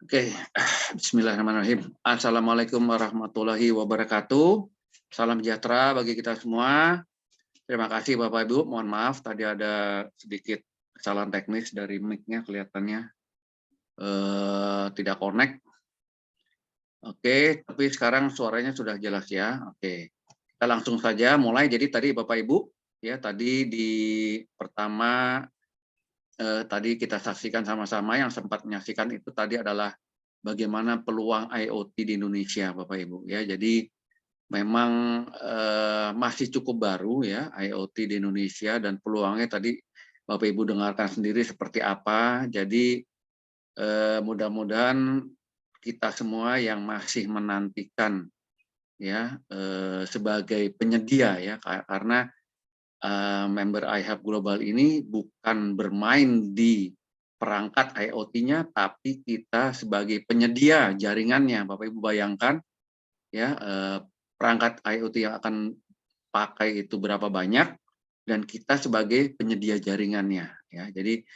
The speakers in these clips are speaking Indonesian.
Oke, bismillahirrahmanirrahim. Assalamualaikum warahmatullahi wabarakatuh. Salam sejahtera bagi kita semua. Terima kasih Bapak Ibu, mohon maaf tadi ada sedikit kesalahan teknis dari mic-nya kelihatannya tidak connect. Oke, tapi sekarang suaranya sudah jelas ya. Oke, kita langsung saja mulai. Jadi tadi Bapak Ibu, ya tadi di pertama tadi kita saksikan sama-sama, yang sempat menyaksikan itu tadi adalah bagaimana peluang IoT di Indonesia, Bapak Ibu ya. Jadi memang masih cukup baru ya IoT di Indonesia, dan peluangnya tadi Bapak Ibu dengarkan sendiri seperti apa. Jadi mudah-mudahan kita semua yang masih menantikan ya sebagai penyedia ya, karena member iHub Global ini bukan bermain di perangkat IoT-nya, tapi kita sebagai penyedia jaringannya. Bapak Ibu bayangkan ya, perangkat IoT yang akan pakai itu berapa banyak, dan kita sebagai penyedia jaringannya ya. Jadi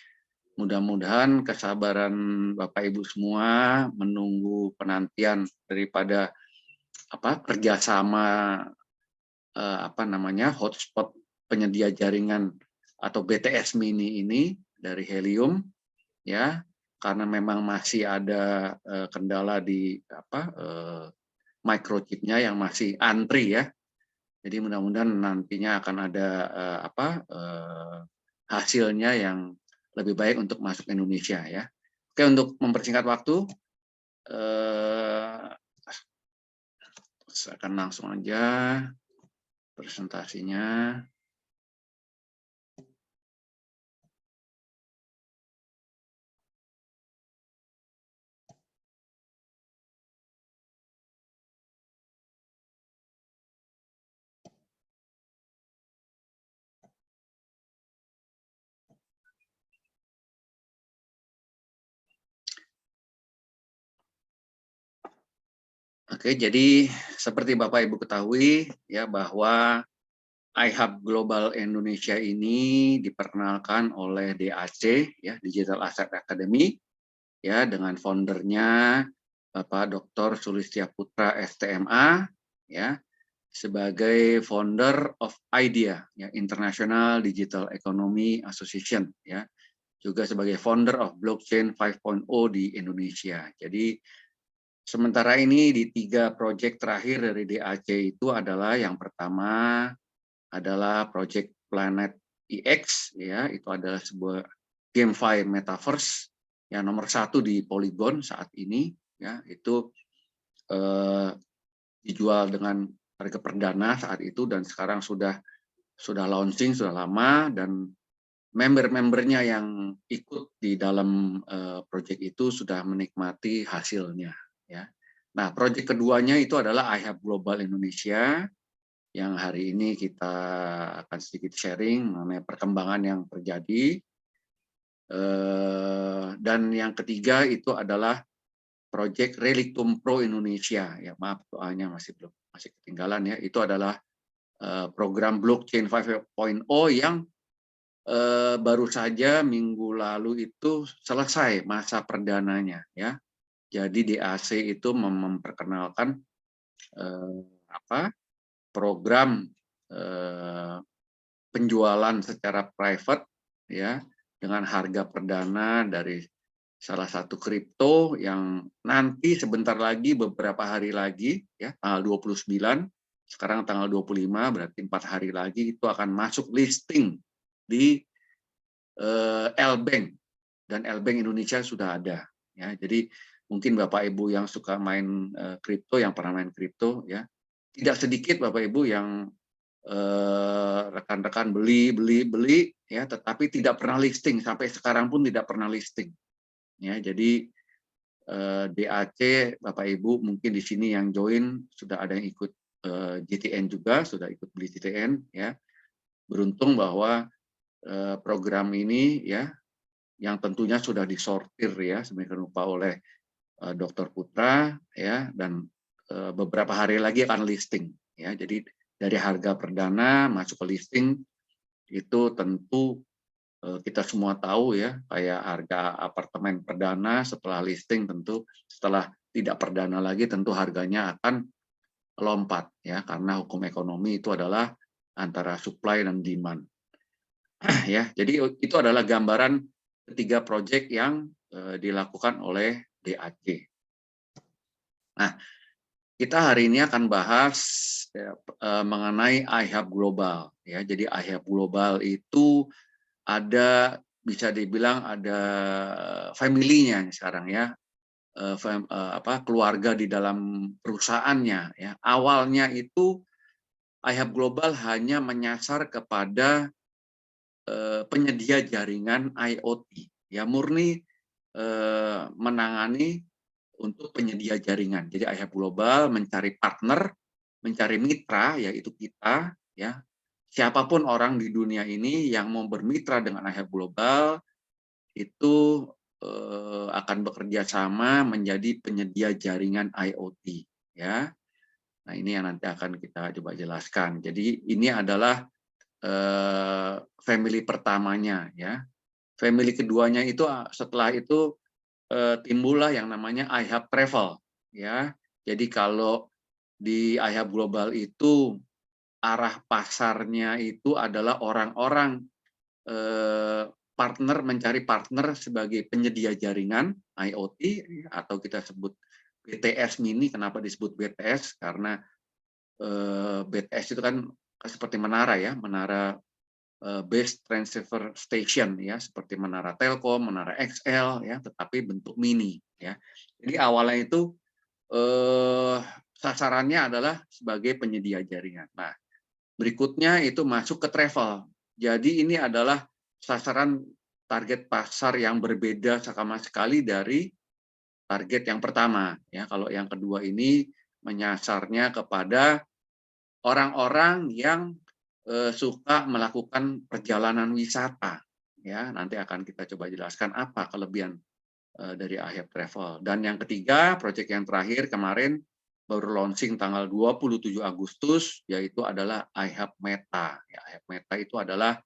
mudah-mudahan kesabaran Bapak Ibu semua menunggu penantian daripada kerjasama hotspot penyedia jaringan atau BTS Mini ini dari Helium ya, karena memang masih ada kendala di microchipnya yang masih antri ya. Jadi mudah-mudahan nantinya akan ada hasilnya yang lebih baik untuk masuk Indonesia ya. Oke, untuk mempersingkat waktu, saya akan langsung aja presentasinya. Oke, jadi seperti Bapak Ibu ketahui ya, bahwa iHub Global Indonesia ini diperkenalkan oleh DAC ya, Digital Asset Academy ya, dengan foundernya Bapak Dr. Sulistya Putra STMA ya, sebagai founder of IDEA ya, International Digital Economy Association ya, juga sebagai founder of Blockchain 5.0 di Indonesia. Jadi sementara ini di 3 proyek terakhir dari DAC itu adalah, yang pertama adalah proyek Planet EX ya, itu adalah sebuah GameFi metaverse yang nomor 1 di Polygon saat ini ya, itu dijual dengan harga perdana saat itu, dan sekarang sudah launching sudah lama, dan member-membernya yang ikut di dalam proyek itu sudah menikmati hasilnya ya. Nah, proyek keduanya itu adalah iHub Global Indonesia, yang hari ini kita akan sedikit sharing mengenai perkembangan yang terjadi. Dan yang ketiga itu adalah proyek Relictum Pro Indonesia ya, maaf doanya masih ketinggalan ya. Itu adalah program blockchain 5.0 yang baru saja minggu lalu itu selesai masa perdananya ya. Jadi DAC itu memperkenalkan program penjualan secara private ya, dengan harga perdana dari salah satu kripto yang nanti sebentar lagi, beberapa hari lagi ya, tanggal 29, sekarang tanggal 25, berarti 4 hari lagi itu akan masuk listing di L-Bank, dan L-Bank Indonesia sudah ada ya. Jadi mungkin Bapak Ibu yang suka main kripto, yang pernah main kripto ya, tidak sedikit Bapak Ibu yang rekan-rekan beli ya, tetapi tidak pernah listing, sampai sekarang pun tidak pernah listing ya. Jadi DAC Bapak Ibu mungkin di sini yang join sudah ada yang ikut GTN juga, sudah ikut beli GTN ya. Beruntung bahwa program ini ya, yang tentunya sudah disortir ya sedemikian rupa oleh Dr. Putra ya, dan beberapa hari lagi akan listing ya. Jadi dari harga perdana masuk ke listing itu tentu kita semua tahu ya, kayak harga apartemen perdana setelah listing tentu setelah tidak perdana lagi tentu harganya akan lompat ya, karena hukum ekonomi itu adalah antara supply dan demand. Ya, jadi itu adalah gambaran ketiga proyek yang dilakukan oleh DAC. Nah, kita hari ini akan bahas ya, mengenai iHub Global ya. Jadi iHub Global itu ada, bisa dibilang ada family-nya sekarang ya, keluarga di dalam perusahaannya ya. Awalnya itu iHub Global hanya menyasar kepada penyedia jaringan IoT ya, murni menangani untuk penyedia jaringan. Jadi iHub Global mencari partner, mencari mitra, yaitu kita ya. Siapapun orang di dunia ini yang mau bermitra dengan iHub Global itu akan bekerja sama menjadi penyedia jaringan IoT ya. Nah, ini yang nanti akan kita coba jelaskan. Jadi ini adalah family pertamanya ya. Family keduanya itu setelah itu timbullah yang namanya iHub Travel ya. Jadi kalau di iHub Global itu arah pasarnya itu adalah orang-orang partner, mencari partner sebagai penyedia jaringan IoT atau kita sebut BTS mini. Kenapa disebut BTS? Karena BTS itu kan seperti menara ya, menara base transceiver station ya, seperti menara Telkom, menara XL ya, tetapi bentuk mini ya. Jadi awalnya itu sasarannya adalah sebagai penyedia jaringan. Nah, berikutnya itu masuk ke travel. Jadi ini adalah sasaran target pasar yang berbeda sama sekali dari target yang pertama ya. Kalau yang kedua ini menyasarnya kepada orang-orang yang suka melakukan perjalanan wisata ya. Nanti akan kita coba jelaskan apa kelebihan dari iHub Travel. Dan yang ketiga, proyek yang terakhir kemarin baru launching tanggal 27 Agustus, yaitu adalah iHub Meta. Ya, iHub Meta itu adalah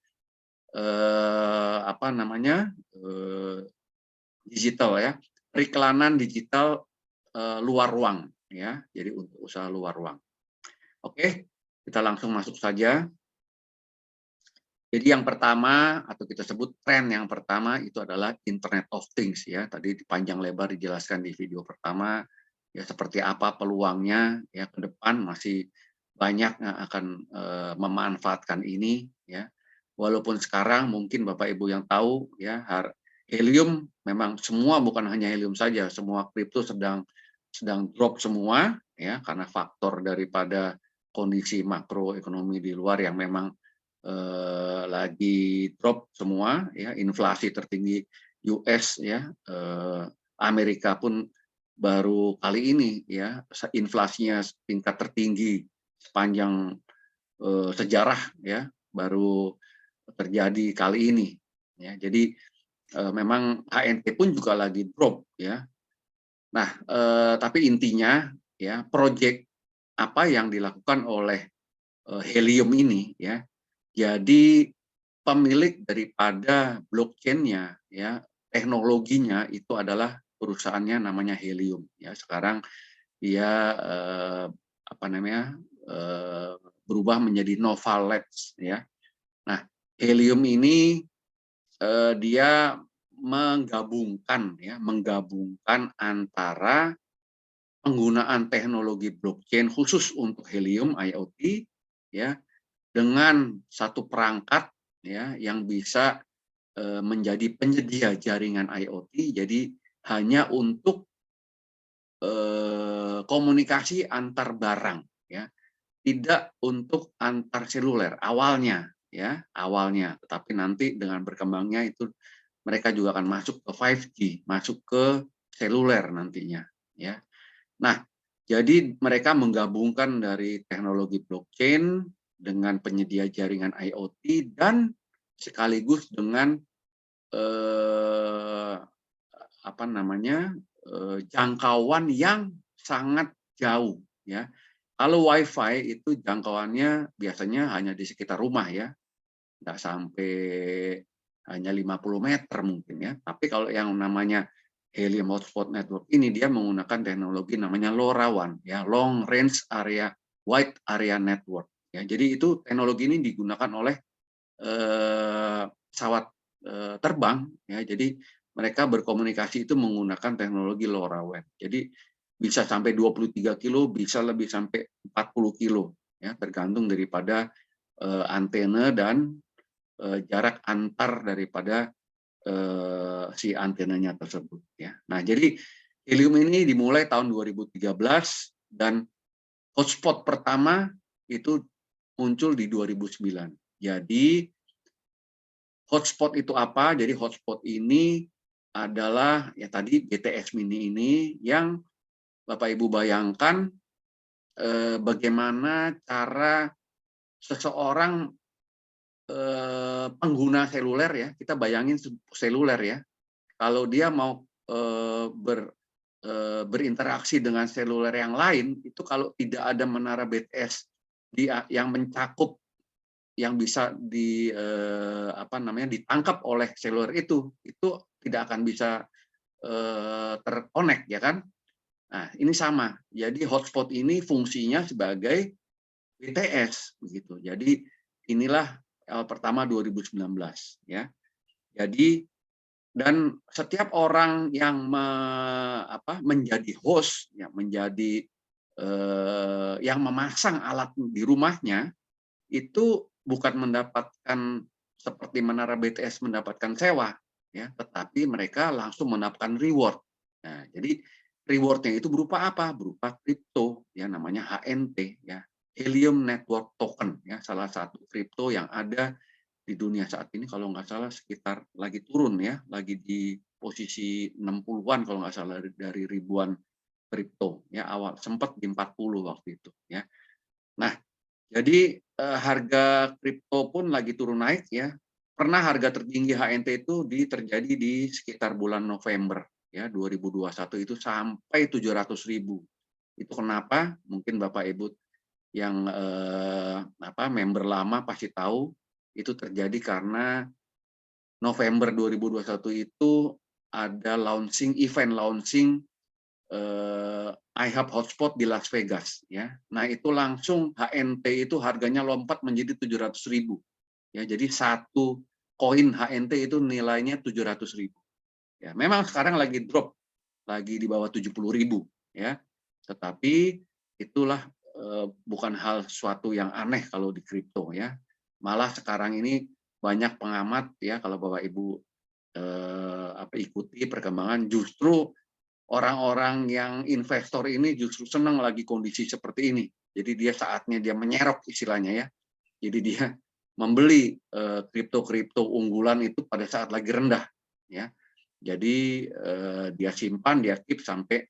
apa namanya, digital ya, periklanan digital luar ruang ya. Jadi untuk usaha luar ruang. Oke, kita langsung masuk saja. Jadi yang pertama atau kita sebut tren yang pertama itu adalah Internet of Things ya. Tadi panjang lebar dijelaskan di video pertama ya, seperti apa peluangnya ya ke depan, masih banyak yang akan memanfaatkan ini ya. Walaupun sekarang mungkin Bapak Ibu yang tahu ya, helium memang semua, bukan hanya helium saja, semua kripto sedang drop semua ya, karena faktor daripada kondisi makroekonomi di luar yang memang lagi drop semua ya, inflasi tertinggi US ya, Amerika pun baru kali ini ya inflasinya tingkat tertinggi sepanjang sejarah ya, baru terjadi kali ini ya. Jadi memang HNT pun juga lagi drop ya. Nah, tapi intinya ya, proyek apa yang dilakukan oleh helium ini ya, jadi pemilik daripada blockchain-nya ya, teknologinya itu adalah perusahaannya namanya Helium ya. Sekarang dia apa namanya, berubah menjadi Nova Labs ya. Nah, Helium ini dia menggabungkan antara penggunaan teknologi blockchain khusus untuk helium IoT ya, dengan satu perangkat ya yang bisa menjadi penyedia jaringan IoT. Jadi hanya untuk komunikasi antar barang ya, tidak untuk antar seluler awalnya ya, awalnya. Tetapi nanti dengan berkembangnya itu mereka juga akan masuk ke 5G, masuk ke seluler nantinya ya. Nah, jadi mereka menggabungkan dari teknologi blockchain dengan penyedia jaringan IoT dan sekaligus dengan apa namanya, jangkauan yang sangat jauh ya. Kalau WiFi itu jangkauannya biasanya hanya di sekitar rumah ya, nggak sampai hanya 50 meter mungkin ya. Tapi kalau yang namanya Helium Hotspot Network ini dia menggunakan teknologi namanya LoRaWAN ya, Long Range Area Wide Area Network ya. Jadi itu teknologi ini digunakan oleh pesawat terbang ya. Jadi mereka berkomunikasi itu menggunakan teknologi LoRaWAN. Jadi bisa sampai 23 kilo, bisa lebih sampai 40 kilo ya, tergantung daripada antena dan jarak antar daripada si antenanya tersebut ya. Nah, jadi Helium ini dimulai tahun 2013 dan hotspot pertama itu muncul di 2009. Jadi hotspot itu apa? Jadi hotspot ini adalah ya tadi BTS Mini ini yang Bapak Ibu bayangkan bagaimana cara seseorang pengguna seluler ya, kita bayangin seluler ya, kalau dia mau berinteraksi dengan seluler yang lain, itu kalau tidak ada menara BTS yang mencakup, yang bisa ditangkap oleh seluler itu tidak akan bisa terkonek ya kan. Nah ini sama, jadi hotspot ini fungsinya sebagai BTS begitu. Jadi inilah pertama 2019 ya. Jadi dan setiap orang yang menjadi host ya, menjadi yang memasang alat di rumahnya itu bukan mendapatkan seperti menara BTS mendapatkan sewa ya, tetapi mereka langsung mendapatkan reward. Nah, jadi rewardnya itu berupa apa? Berupa kripto ya, namanya HNT ya, Helium Network Token ya, salah satu kripto yang ada di dunia saat ini, kalau nggak salah sekitar lagi turun ya, lagi di posisi 60-an kalau nggak salah dari ribuan kripto ya, awal sempat di 40 waktu itu ya. Nah, jadi harga kripto pun lagi turun naik ya. Pernah harga tertinggi HNT itu terjadi di sekitar bulan November ya 2021 itu sampai 700.000. Itu kenapa? Mungkin Bapak Ibu yang member lama pasti tahu itu terjadi karena November 2021 itu ada event launching iHub Hotspot di Las Vegas ya. Nah, itu langsung HNT itu harganya lompat menjadi 700.000. Ya, jadi satu koin HNT itu nilainya 700.000. Ya, memang sekarang lagi drop, lagi di bawah 70.000 ya. Tetapi itulah bukan hal suatu yang aneh kalau di kripto ya. Malah sekarang ini banyak pengamat ya, kalau Bapak Ibu ikuti perkembangan, justru orang-orang yang investor ini justru senang lagi kondisi seperti ini. Jadi dia saatnya dia menyerok istilahnya ya. Jadi dia membeli kripto-kripto unggulan itu pada saat lagi rendah ya. Jadi dia simpan, dia keep sampai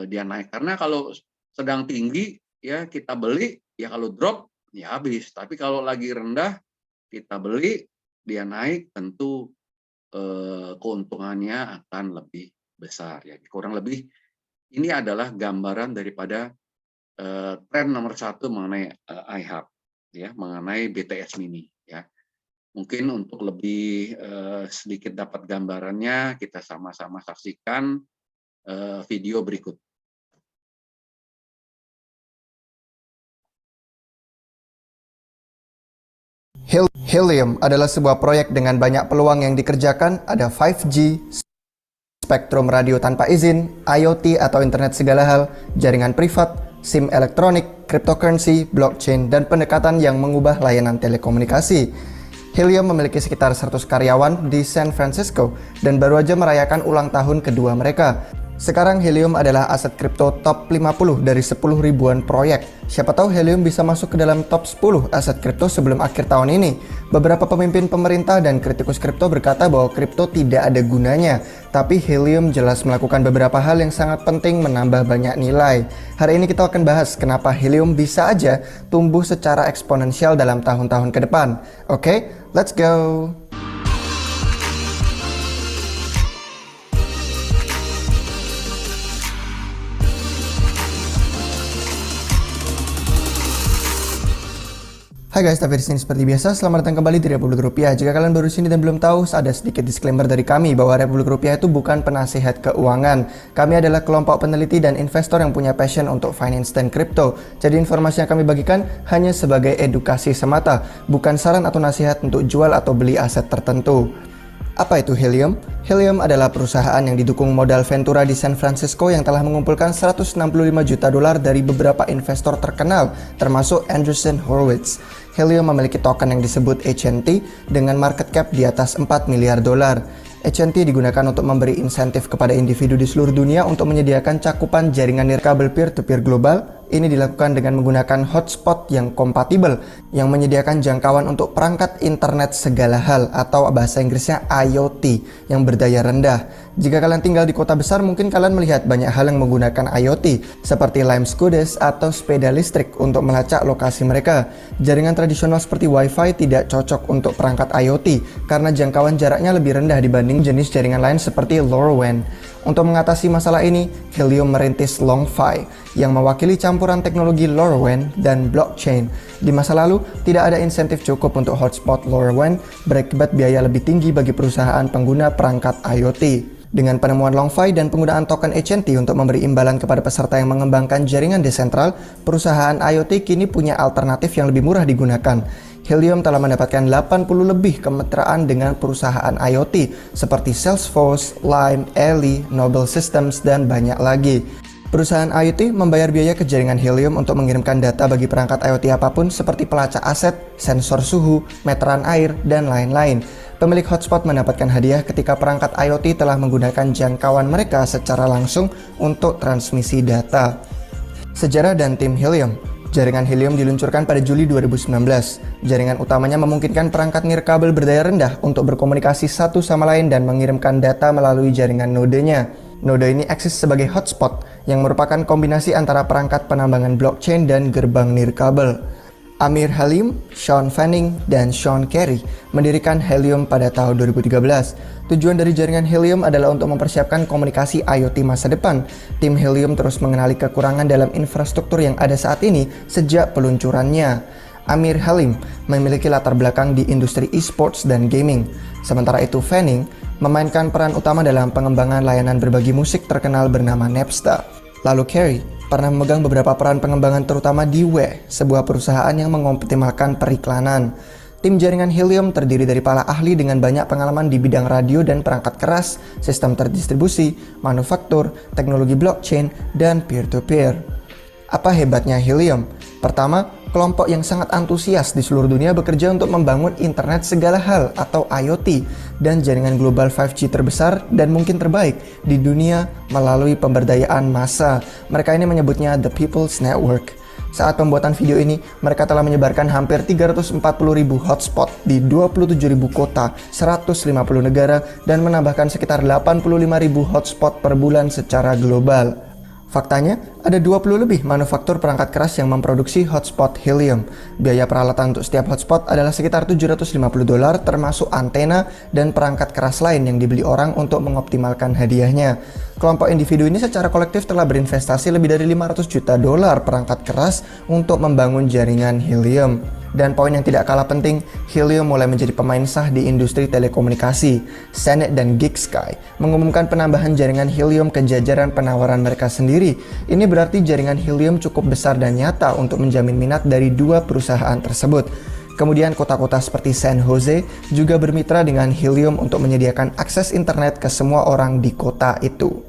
dia naik. Karena kalau sedang tinggi ya kita beli, ya kalau drop ya habis. Tapi kalau lagi rendah kita beli, dia naik, tentu keuntungannya akan lebih besar ya. Kurang lebih ini adalah gambaran daripada tren nomor 1 mengenai iHub ya, mengenai BTS Mini ya. Mungkin untuk lebih sedikit dapat gambarannya, kita sama-sama saksikan video berikut. Helium adalah sebuah proyek dengan banyak peluang yang dikerjakan. Ada 5G, spektrum radio tanpa izin, IoT atau internet segala hal, jaringan privat, SIM elektronik, cryptocurrency, blockchain, dan pendekatan yang mengubah layanan telekomunikasi. Helium memiliki sekitar 100 karyawan di San Francisco dan baru aja merayakan ulang tahun kedua mereka. Sekarang Helium adalah aset kripto top 50 dari 10 ribuan proyek. Siapa tahu Helium bisa masuk ke dalam top 10 aset kripto sebelum akhir tahun ini. Beberapa pemimpin pemerintah dan kritikus kripto berkata bahwa kripto tidak ada gunanya, tapi Helium jelas melakukan beberapa hal yang sangat penting menambah banyak nilai. Hari ini kita akan bahas kenapa Helium bisa aja tumbuh secara eksponensial dalam tahun-tahun ke depan. Oke, let's go! Hai guys, Taufik di sini seperti biasa. Selamat datang kembali di Republik Rupiah. Jika kalian baru sini dan belum tahu, ada sedikit disclaimer dari kami bahwa Republik Rupiah itu bukan penasihat keuangan. Kami adalah kelompok peneliti dan investor yang punya passion untuk finance dan crypto. Jadi informasi yang kami bagikan hanya sebagai edukasi semata, bukan saran atau nasihat untuk jual atau beli aset tertentu. Apa itu Helium? Helium adalah perusahaan yang didukung modal Ventura di San Francisco yang telah mengumpulkan $165 juta dari beberapa investor terkenal, termasuk Andreessen Horowitz. Helium memiliki token yang disebut HNT dengan market cap di atas $4 miliar. HNT digunakan untuk memberi insentif kepada individu di seluruh dunia untuk menyediakan cakupan jaringan nirkabel peer-to-peer global. Ini dilakukan dengan menggunakan hotspot yang kompatibel, yang menyediakan jangkauan untuk perangkat internet segala hal atau bahasa Inggrisnya IoT yang berdaya rendah. Jika kalian tinggal di kota besar, mungkin kalian melihat banyak hal yang menggunakan IoT, seperti lime scooters atau sepeda listrik untuk melacak lokasi mereka. Jaringan tradisional seperti Wi-Fi tidak cocok untuk perangkat IoT karena jangkauan jaraknya lebih rendah dibanding jenis jaringan lain seperti LoRaWAN. Untuk mengatasi masalah ini, Helium merintis LongFi yang mewakili campuran teknologi LoRaWAN dan blockchain. Di masa lalu, tidak ada insentif cukup untuk hotspot LoRaWAN berakibat biaya lebih tinggi bagi perusahaan pengguna perangkat IoT. Dengan penemuan LongFi dan penggunaan token HNT untuk memberi imbalan kepada peserta yang mengembangkan jaringan desentral, perusahaan IoT kini punya alternatif yang lebih murah digunakan. Helium telah mendapatkan 80 lebih kemitraan dengan perusahaan IoT seperti Salesforce, Lime, Ely, Noble Systems, dan banyak lagi. Perusahaan IoT membayar biaya ke jaringan Helium untuk mengirimkan data bagi perangkat IoT apapun seperti pelacak aset, sensor suhu, meteran air, dan lain-lain. Pemilik hotspot mendapatkan hadiah ketika perangkat IoT telah menggunakan jangkauan mereka secara langsung untuk transmisi data. Sejarah dan tim Helium. Jaringan Helium diluncurkan pada Juli 2019. Jaringan utamanya memungkinkan perangkat nirkabel berdaya rendah untuk berkomunikasi satu sama lain dan mengirimkan data melalui jaringan nodenya. Node ini eksis sebagai hotspot yang merupakan kombinasi antara perangkat penambangan blockchain dan gerbang nirkabel. Amir Halim, Sean Fanning, dan Sean Carey mendirikan Helium pada tahun 2013. Tujuan dari jaringan Helium adalah untuk mempersiapkan komunikasi IoT masa depan. Tim Helium terus mengenali kekurangan dalam infrastruktur yang ada saat ini sejak peluncurannya. Amir Halim memiliki latar belakang di industri e-sports dan gaming. Sementara itu Fanning memainkan peran utama dalam pengembangan layanan berbagi musik terkenal bernama Napster. Lalu Carey pernah memegang beberapa peran pengembangan terutama di sebuah perusahaan yang mengoptimalkan periklanan. Tim jaringan Helium terdiri dari para ahli dengan banyak pengalaman di bidang radio dan perangkat keras, sistem terdistribusi, manufaktur, teknologi blockchain, dan peer-to-peer. Apa hebatnya Helium? Pertama, kelompok yang sangat antusias di seluruh dunia bekerja untuk membangun internet segala hal atau IoT dan jaringan global 5G terbesar dan mungkin terbaik di dunia melalui pemberdayaan massa. Mereka ini menyebutnya The People's Network. Saat pembuatan video ini, mereka telah menyebarkan hampir 340.000 hotspot di 27.000 kota, 150 negara, dan menambahkan sekitar 85.000 hotspot per bulan secara global. Faktanya, ada 20 lebih manufaktur perangkat keras yang memproduksi hotspot Helium. Biaya peralatan untuk setiap hotspot adalah sekitar $750 termasuk antena dan perangkat keras lain yang dibeli orang untuk mengoptimalkan hadiahnya. Kelompok individu ini secara kolektif telah berinvestasi lebih dari $500 juta perangkat keras untuk membangun jaringan Helium. Dan poin yang tidak kalah penting, Helium mulai menjadi pemain sah di industri telekomunikasi. Senet dan GigSky mengumumkan penambahan jaringan Helium ke jajaran penawaran mereka sendiri. Ini berarti jaringan Helium cukup besar dan nyata untuk menjamin minat dari dua perusahaan tersebut. Kemudian kota-kota seperti San Jose juga bermitra dengan Helium untuk menyediakan akses internet ke semua orang di kota itu.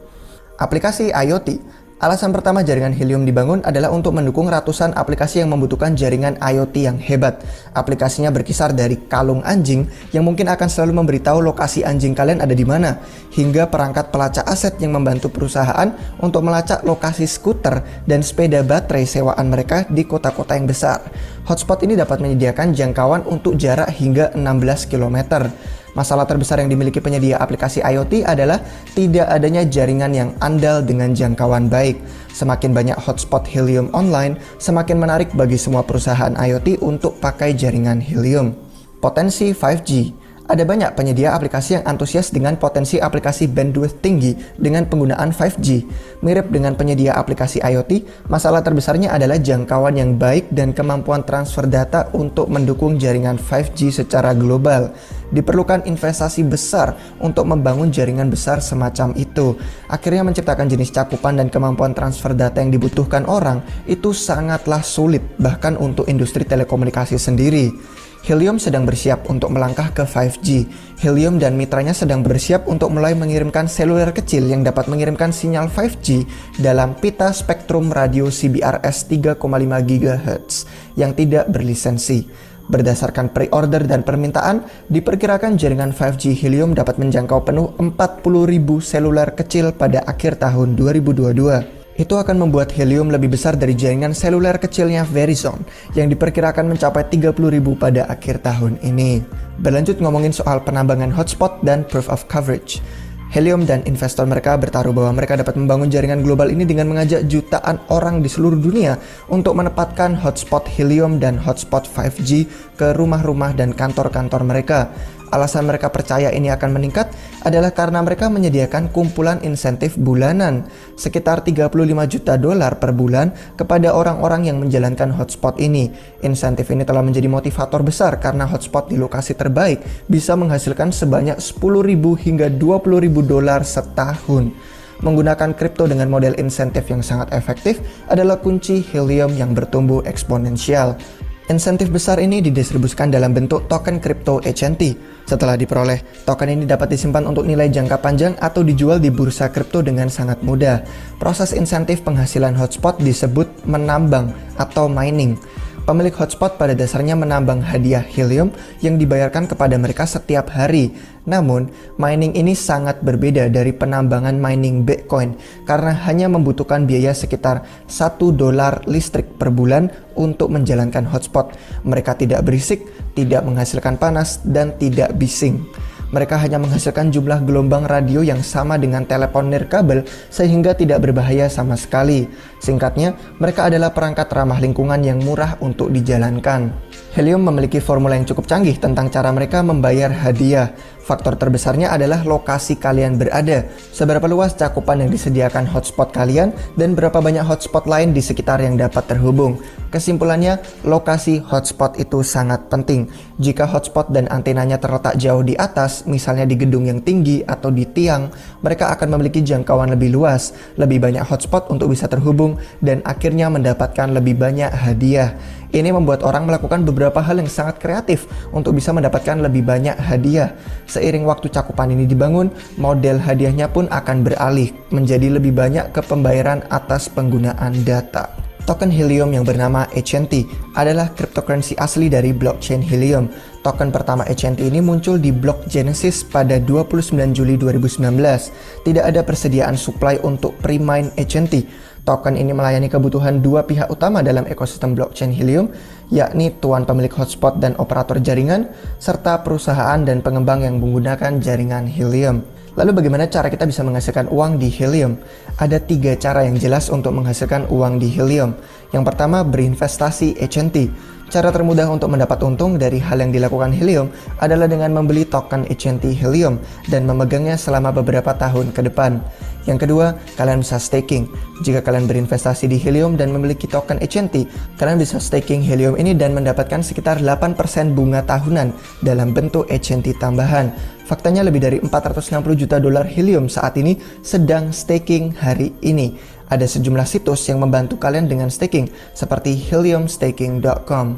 Aplikasi IoT. Alasan pertama jaringan Helium dibangun adalah untuk mendukung ratusan aplikasi yang membutuhkan jaringan IoT yang hebat. Aplikasinya berkisar dari kalung anjing yang mungkin akan selalu memberitahu lokasi anjing kalian ada di mana, hingga perangkat pelacak aset yang membantu perusahaan untuk melacak lokasi skuter dan sepeda baterai sewaan mereka di kota-kota yang besar. Hotspot ini dapat menyediakan jangkauan untuk jarak hingga 16 km. Masalah terbesar yang dimiliki penyedia aplikasi IoT adalah tidak adanya jaringan yang andal dengan jangkauan baik. Semakin banyak hotspot Helium online, semakin menarik bagi semua perusahaan IoT untuk pakai jaringan Helium. Potensi 5G. Ada banyak penyedia aplikasi yang antusias dengan potensi aplikasi bandwidth tinggi dengan penggunaan 5G. Mirip dengan penyedia aplikasi IoT, masalah terbesarnya adalah jangkauan yang baik dan kemampuan transfer data untuk mendukung jaringan 5G secara global. Diperlukan investasi besar untuk membangun jaringan besar semacam itu. Akhirnya menciptakan jenis cakupan dan kemampuan transfer data yang dibutuhkan orang itu sangatlah sulit, bahkan untuk industri telekomunikasi sendiri. Helium sedang bersiap untuk melangkah ke 5G. Helium dan mitranya sedang bersiap untuk mulai mengirimkan seluler kecil yang dapat mengirimkan sinyal 5G dalam pita spektrum radio CBRS 3,5 GHz yang tidak berlisensi. Berdasarkan pre-order dan permintaan, diperkirakan jaringan 5G Helium dapat menjangkau penuh 40.000 seluler kecil pada akhir tahun 2022. Itu akan membuat Helium lebih besar dari jaringan seluler kecilnya Verizon yang diperkirakan mencapai 30.000 pada akhir tahun ini. Berlanjut ngomongin soal penambangan hotspot dan proof of coverage. Helium dan investor mereka bertaruh bahwa mereka dapat membangun jaringan global ini dengan mengajak jutaan orang di seluruh dunia untuk menempatkan hotspot Helium dan hotspot 5G ke rumah-rumah dan kantor-kantor mereka. Alasan mereka percaya ini akan meningkat adalah karena mereka menyediakan kumpulan insentif bulanan sekitar $35 juta per bulan kepada orang-orang yang menjalankan hotspot ini. Insentif ini telah menjadi motivator besar karena hotspot di lokasi terbaik bisa menghasilkan sebanyak $10.000 hingga $20.000 setahun. Menggunakan kripto dengan model insentif yang sangat efektif adalah kunci Helium yang bertumbuh eksponensial. Insentif besar ini didistribusikan dalam bentuk token kripto HNT. Setelah diperoleh, token ini dapat disimpan untuk nilai jangka panjang atau dijual di bursa kripto dengan sangat mudah. Proses insentif penghasilan hotspot disebut menambang atau mining. Pemilik hotspot pada dasarnya menambang hadiah Helium yang dibayarkan kepada mereka setiap hari. Namun, mining ini sangat berbeda dari penambangan mining Bitcoin karena hanya membutuhkan biaya sekitar $1 listrik per bulan untuk menjalankan hotspot. Mereka tidak berisik, tidak menghasilkan panas, dan tidak bising. Mereka hanya menghasilkan jumlah gelombang radio yang sama dengan telepon nirkabel sehingga tidak berbahaya sama sekali. Singkatnya, mereka adalah perangkat ramah lingkungan yang murah untuk dijalankan. Helium memiliki formula yang cukup canggih tentang cara mereka membayar hadiah. Faktor terbesarnya adalah lokasi kalian berada, seberapa luas cakupan yang disediakan hotspot kalian, dan berapa banyak hotspot lain di sekitar yang dapat terhubung. Kesimpulannya, lokasi hotspot itu sangat penting. Jika hotspot dan antenanya terletak jauh di atas, misalnya di gedung yang tinggi atau di tiang, mereka akan memiliki jangkauan lebih luas, lebih banyak hotspot untuk bisa terhubung, dan akhirnya mendapatkan lebih banyak hadiah. Ini membuat orang melakukan beberapa hal yang sangat kreatif untuk bisa mendapatkan lebih banyak hadiah. Seiring waktu cakupan ini dibangun, model hadiahnya pun akan beralih menjadi lebih banyak ke pembayaran atas penggunaan data. Token Helium yang bernama HNT adalah cryptocurrency asli dari blockchain Helium. Token pertama HNT ini muncul di blok Genesis pada 29 Juli 2019. Tidak ada persediaan supply untuk pre-mine HNT. Token ini melayani kebutuhan dua pihak utama dalam ekosistem blockchain Helium, yakni tuan pemilik hotspot dan operator jaringan, serta perusahaan dan pengembang yang menggunakan jaringan Helium. Lalu bagaimana cara kita bisa menghasilkan uang di Helium? Ada 3 cara yang jelas untuk menghasilkan uang di Helium. Yang pertama, berinvestasi HNT. Cara termudah untuk mendapat untung dari hal yang dilakukan Helium adalah dengan membeli token HNT Helium dan memegangnya selama beberapa tahun ke depan. Yang kedua, kalian bisa staking. Jika kalian berinvestasi di Helium dan memiliki token HNT, kalian bisa staking Helium ini dan mendapatkan sekitar 8% bunga tahunan dalam bentuk HNT tambahan. Faktanya lebih dari $460 juta Helium saat ini sedang staking hari ini. Ada sejumlah situs yang membantu kalian dengan staking, seperti heliumstaking.com.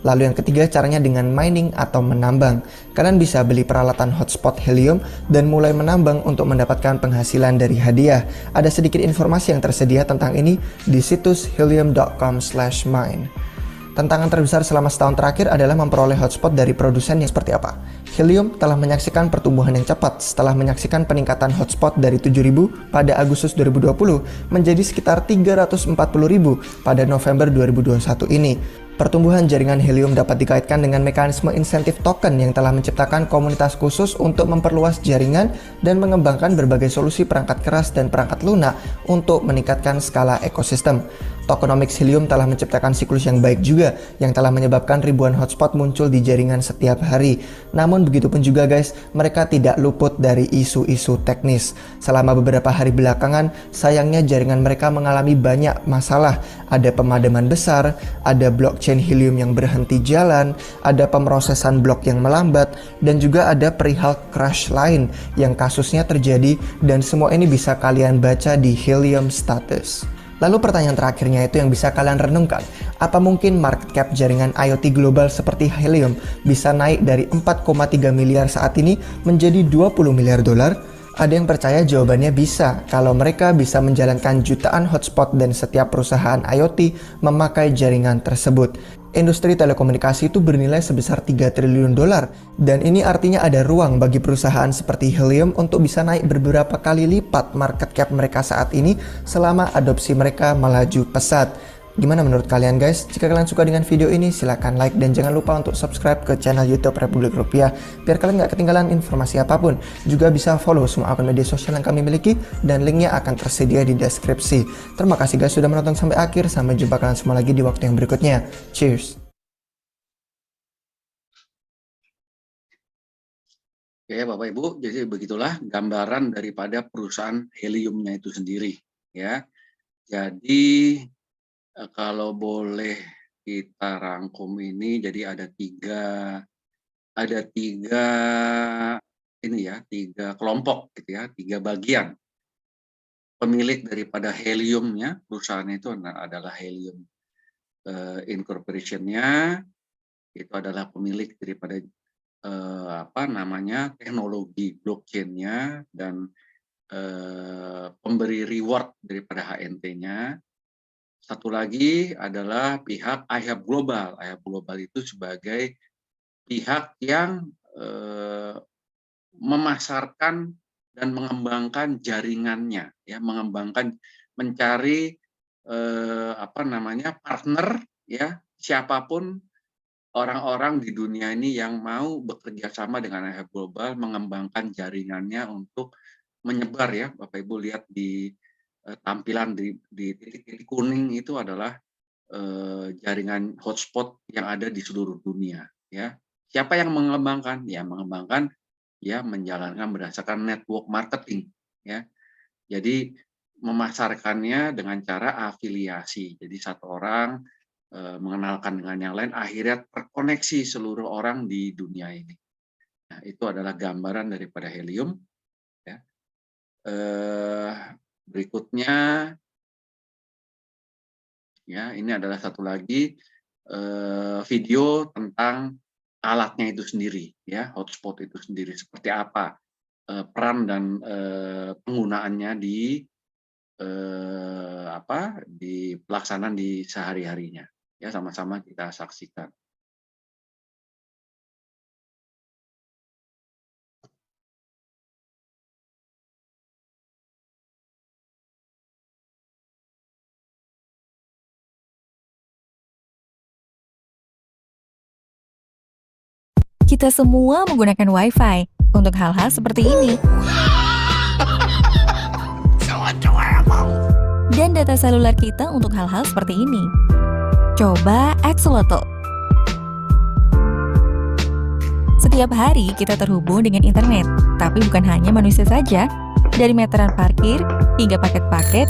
Lalu yang ketiga, caranya dengan mining atau menambang. Kalian bisa beli peralatan hotspot Helium dan mulai menambang untuk mendapatkan penghasilan dari hadiah. Ada sedikit informasi yang tersedia tentang ini di situs helium.com/mine. Tantangan terbesar selama setahun terakhir adalah memperoleh hotspot dari produsen yang seperti apa. Helium telah menyaksikan pertumbuhan yang cepat setelah menyaksikan peningkatan hotspot dari 7.000 pada Agustus 2020 menjadi sekitar 340.000 pada November 2021 ini. Pertumbuhan jaringan Helium dapat dikaitkan dengan mekanisme insentif token yang telah menciptakan komunitas khusus untuk memperluas jaringan dan mengembangkan berbagai solusi perangkat keras dan perangkat lunak untuk meningkatkan skala ekosistem. Tokenomics Helium telah menciptakan siklus yang baik juga yang telah menyebabkan ribuan hotspot muncul di jaringan setiap hari. Namun begitupun juga guys, mereka tidak luput dari isu-isu teknis. Selama beberapa hari belakangan, sayangnya jaringan mereka mengalami banyak masalah. Ada pemadaman besar, ada blockchain Helium yang berhenti jalan, ada pemrosesan blok yang melambat, dan juga ada perihal crash lain yang kasusnya terjadi, dan semua ini bisa kalian baca di Helium status. Lalu pertanyaan terakhirnya itu yang bisa kalian renungkan, apa mungkin market cap jaringan IoT global seperti Helium bisa naik dari 4,3 miliar saat ini menjadi 20 miliar dolar? Ada yang percaya jawabannya bisa kalau mereka bisa menjalankan jutaan hotspot dan setiap perusahaan IoT memakai jaringan tersebut. Industri telekomunikasi itu bernilai sebesar 3 triliun dolar, dan ini artinya ada ruang bagi perusahaan seperti Helium untuk bisa naik beberapa kali lipat market cap mereka saat ini selama adopsi mereka melaju pesat. Gimana menurut kalian guys? Jika kalian suka dengan video ini, silahkan like dan jangan lupa untuk subscribe ke channel YouTube Republik Rupiah biar kalian nggak ketinggalan informasi apapun. Juga bisa follow semua akun media sosial yang kami miliki dan linknya akan tersedia di deskripsi. Terima kasih guys sudah menonton sampai akhir. Sampai jumpa kalian semua lagi di waktu yang berikutnya. Cheers! Oke, Bapak Ibu, jadi begitulah gambaran daripada perusahaan Heliumnya itu sendiri, ya. Jadi kalau boleh kita rangkum ini, jadi ada tiga tiga kelompok gitu ya, tiga bagian. Pemilik daripada Heliumnya, perusahaan itu adalah Helium Incorporation-nya, itu adalah pemilik daripada teknologi blockchain-nya dan pemberi reward daripada HNT-nya. Satu lagi adalah pihak iHub Global. iHub Global itu sebagai pihak yang memasarkan dan mengembangkan jaringannya, ya, mencari partner, ya, siapapun orang-orang di dunia ini yang mau bekerja sama dengan iHub Global mengembangkan jaringannya untuk menyebar, ya, Bapak Ibu lihat di tampilan di titik-titik kuning itu adalah jaringan hotspot yang ada di seluruh dunia, ya. Siapa yang mengembangkan? Ya, mengembangkan, ya, menjalankan berdasarkan network marketing, ya. Jadi memasarkannya dengan cara afiliasi. Jadi satu orang mengenalkan dengan yang lain, akhirnya terkoneksi seluruh orang di dunia ini. Nah, itu adalah gambaran daripada Helium, ya. Berikutnya, ya, ini adalah satu lagi video tentang alatnya itu sendiri, ya, hotspot itu sendiri seperti apa peran dan penggunaannya di pelaksanaan di sehari-harinya, ya, sama-sama kita saksikan. Kita semua menggunakan Wi-Fi untuk hal-hal seperti ini. Dan data seluler kita untuk hal-hal seperti ini. Coba Axolotl. Setiap hari kita terhubung dengan internet, tapi bukan hanya manusia saja. Dari meteran parkir hingga paket-paket,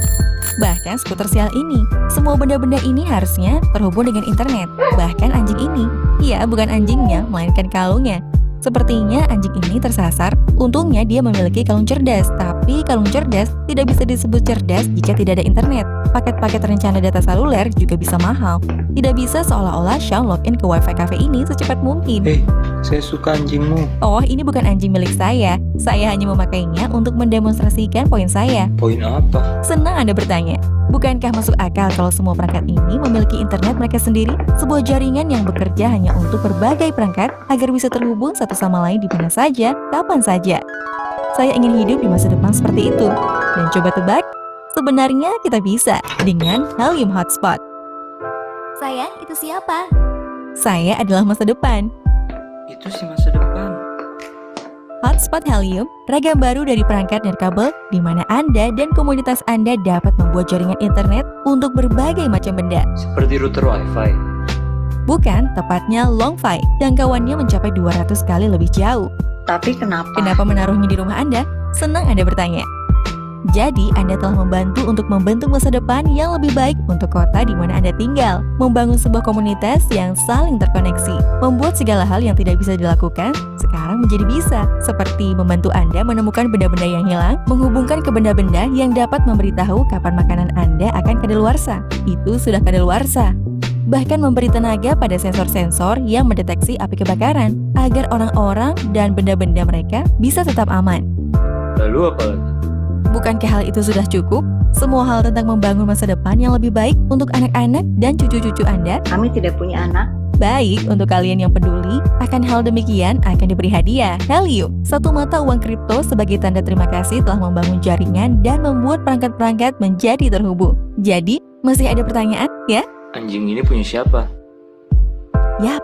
bahkan skuter sial ini. Semua benda-benda ini harusnya terhubung dengan internet. Bahkan anjing ini. Iya, bukan anjingnya, melainkan kalungnya. Sepertinya anjing ini tersasar. Untungnya dia memiliki kalung cerdas, tapi kalung cerdas tidak bisa disebut cerdas jika tidak ada internet. Paket-paket rencana data seluler juga bisa mahal. Tidak bisa seolah-olah Sean login ke Wi-Fi cafe ini secepat mungkin. Saya suka anjingmu. Oh, ini bukan anjing milik saya. Saya hanya memakainya untuk mendemonstrasikan poin saya. Poin apa? Senang Anda bertanya. Bukankah masuk akal kalau semua perangkat ini memiliki internet mereka sendiri? Sebuah jaringan yang bekerja hanya untuk berbagai perangkat agar bisa terhubung satu sama lain di mana saja, kapan saja. Saya ingin hidup di masa depan seperti itu. Dan coba tebak, sebenarnya kita bisa dengan Helium Hotspot. Sayang, itu siapa? Saya adalah masa depan. Itu si masa depan. Hotspot Helium, ragam baru dari perangkat nirkabel di mana Anda dan komunitas Anda dapat membuat jaringan internet untuk berbagai macam benda. Seperti router Wi-Fi. Bukan, tepatnya Longfi, jangkauannya mencapai 200 kali lebih jauh. Tapi kenapa? Kenapa menaruhnya di rumah Anda? Senang Anda bertanya. Jadi, Anda telah membantu untuk membentuk masa depan yang lebih baik untuk kota di mana Anda tinggal, membangun sebuah komunitas yang saling terkoneksi, membuat segala hal yang tidak bisa dilakukan sekarang menjadi bisa, seperti membantu Anda menemukan benda-benda yang hilang, menghubungkan ke benda-benda yang dapat memberitahu kapan makanan Anda akan kadaluarsa. Itu sudah kadaluarsa. Bahkan memberi tenaga pada sensor-sensor yang mendeteksi api kebakaran, agar orang-orang dan benda-benda mereka bisa tetap aman. Lalu apa lagi? Bukankah hal itu sudah cukup? Semua hal tentang membangun masa depan yang lebih baik untuk anak-anak dan cucu-cucu Anda? Kami tidak punya anak. Baik, untuk kalian yang peduli akan hal demikian akan diberi hadiah Helium, satu mata uang kripto sebagai tanda terima kasih telah membangun jaringan dan membuat perangkat-perangkat menjadi terhubung. Jadi, masih ada pertanyaan, ya? Anjing ini punya siapa? Yap.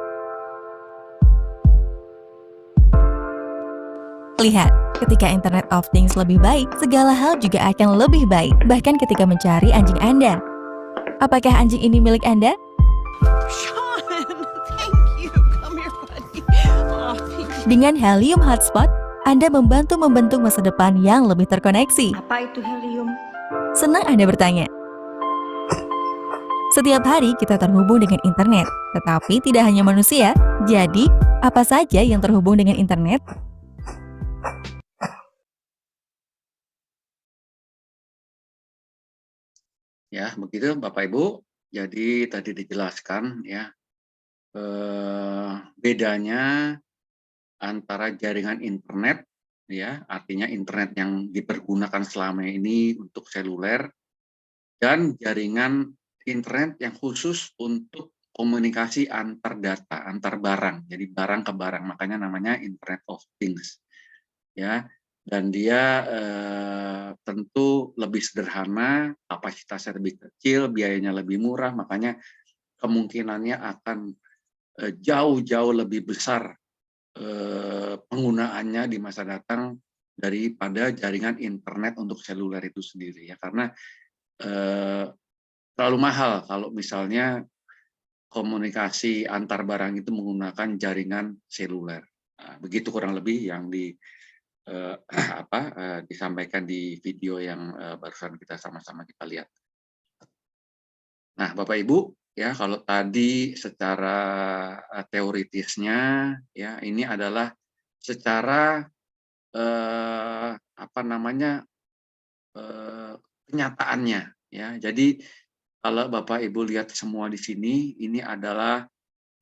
Lihat, ketika Internet of Things lebih baik, segala hal juga akan lebih baik, bahkan ketika mencari anjing Anda. Apakah anjing ini milik Anda? Sean, thank you. Come here, buddy. Oh, thank you. Dengan Helium Hotspot, Anda membantu membentuk masa depan yang lebih terkoneksi. Apa itu helium? Senang Anda bertanya. Setiap hari kita terhubung dengan internet, tetapi tidak hanya manusia. Jadi, apa saja yang terhubung dengan internet? Ya, begitu Bapak Ibu. Jadi tadi dijelaskan ya bedanya antara jaringan internet ya, artinya internet yang dipergunakan selama ini untuk seluler dan jaringan internet yang khusus untuk komunikasi antar data, antar barang. Jadi barang ke barang, makanya namanya Internet of Things. Ya. Dan dia tentu lebih sederhana, kapasitasnya lebih kecil, biayanya lebih murah, makanya kemungkinannya akan jauh-jauh lebih besar penggunaannya di masa datang daripada jaringan internet untuk seluler itu sendiri ya, karena terlalu mahal kalau misalnya komunikasi antar barang itu menggunakan jaringan seluler. Nah, begitu kurang lebih yang disampaikan di video yang barusan kita sama-sama kita lihat. Nah, Bapak Ibu, ya kalau tadi secara teoritisnya, ya ini adalah secara kenyataannya, ya. Jadi kalau Bapak Ibu lihat semua di sini, ini adalah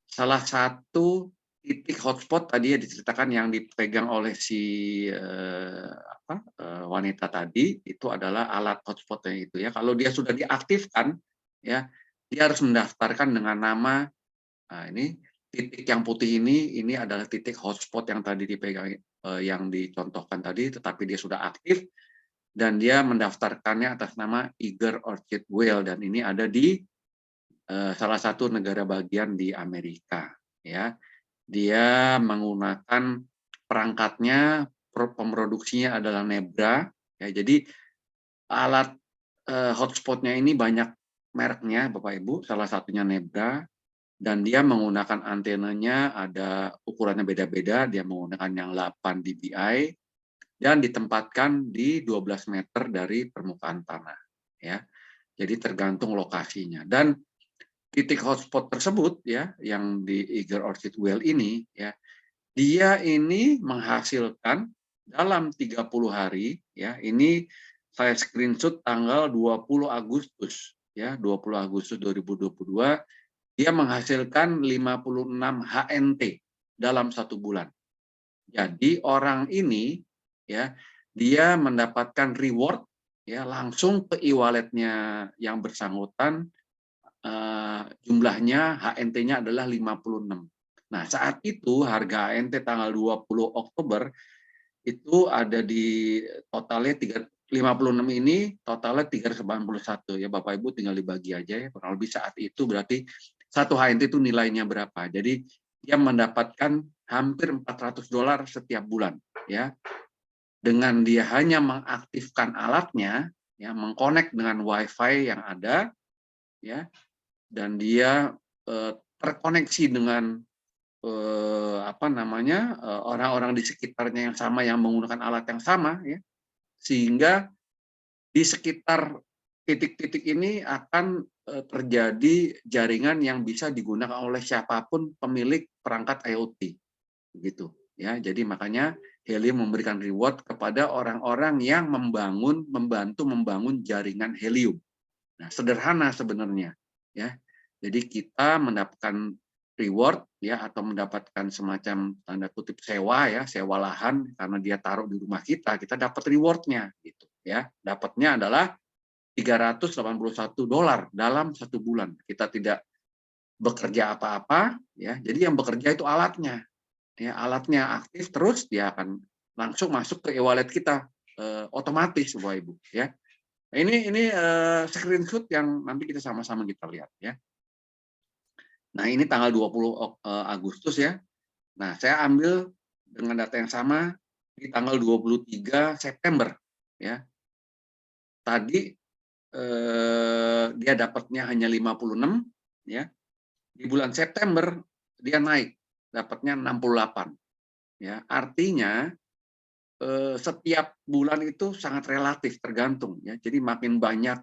salah satu titik hotspot tadi ya diceritakan yang dipegang oleh si wanita tadi, itu adalah alat hotspotnya itu ya. Kalau dia sudah diaktifkan ya, dia harus mendaftarkan dengan nama. Nah, ini titik yang putih ini adalah titik hotspot yang tadi dipegang yang dicontohkan tadi, tetapi dia sudah aktif dan dia mendaftarkannya atas nama Eager Orchid Whale, dan ini ada di salah satu negara bagian di Amerika ya. Dia menggunakan perangkatnya, pemroduksinya adalah Nebra. Ya, jadi alat hotspotnya ini banyak mereknya, Bapak Ibu. Salah satunya Nebra, dan dia menggunakan antenanya ada ukurannya beda-beda. Dia menggunakan yang 8 dBi dan ditempatkan di 12 meter dari permukaan tanah. Ya, jadi tergantung lokasinya. Dan titik hotspot tersebut ya, yang di Eager Orchid Whale ini ya, dia ini menghasilkan dalam 30 hari ya, ini saya screenshot tanggal 20 Agustus ya, 20 Agustus 2022, dia menghasilkan 56 HNT dalam 1 bulan. Jadi orang ini ya, dia mendapatkan reward ya langsung ke e-walletnya yang bersangkutan. Jumlahnya HNT-nya adalah 56. Nah, saat itu harga HNT tanggal 20 Oktober itu ada di totalnya 56 ini totalnya 391 ya, Bapak Ibu tinggal dibagi aja ya, kurang lebih saat itu berarti satu HNT itu nilainya berapa. Jadi dia mendapatkan hampir $400 setiap bulan ya, dengan dia hanya mengaktifkan alatnya, ya, mengkonek dengan WiFi yang ada, ya, dan dia terkoneksi dengan orang-orang di sekitarnya yang sama, yang menggunakan alat yang sama, ya, sehingga di sekitar titik-titik ini akan terjadi jaringan yang bisa digunakan oleh siapapun pemilik perangkat IoT, gitu ya. Jadi makanya Helium memberikan reward kepada orang-orang yang membantu membangun jaringan Helium. Nah, sederhana sebenarnya, ya. Jadi kita mendapatkan reward, ya, atau mendapatkan semacam tanda kutip sewa, ya, sewa lahan karena dia taruh di rumah kita dapat rewardnya, gitu ya. Dapatnya adalah $381 dalam 1 bulan. Kita tidak bekerja apa-apa, ya. Jadi yang bekerja itu alatnya, ya. Alatnya aktif terus, dia akan langsung masuk ke e-wallet kita otomatis, Bapak Ibu, ya. Ini screenshot yang nanti kita sama-sama kita lihat, ya. Nah, ini tanggal 20 Agustus, ya. Nah, saya ambil dengan data yang sama di tanggal 23 September, ya. Tadi dia dapatnya hanya 56, ya. Di bulan September dia naik, dapatnya 68. Ya, artinya setiap bulan itu sangat relatif, tergantung, ya. Jadi makin banyak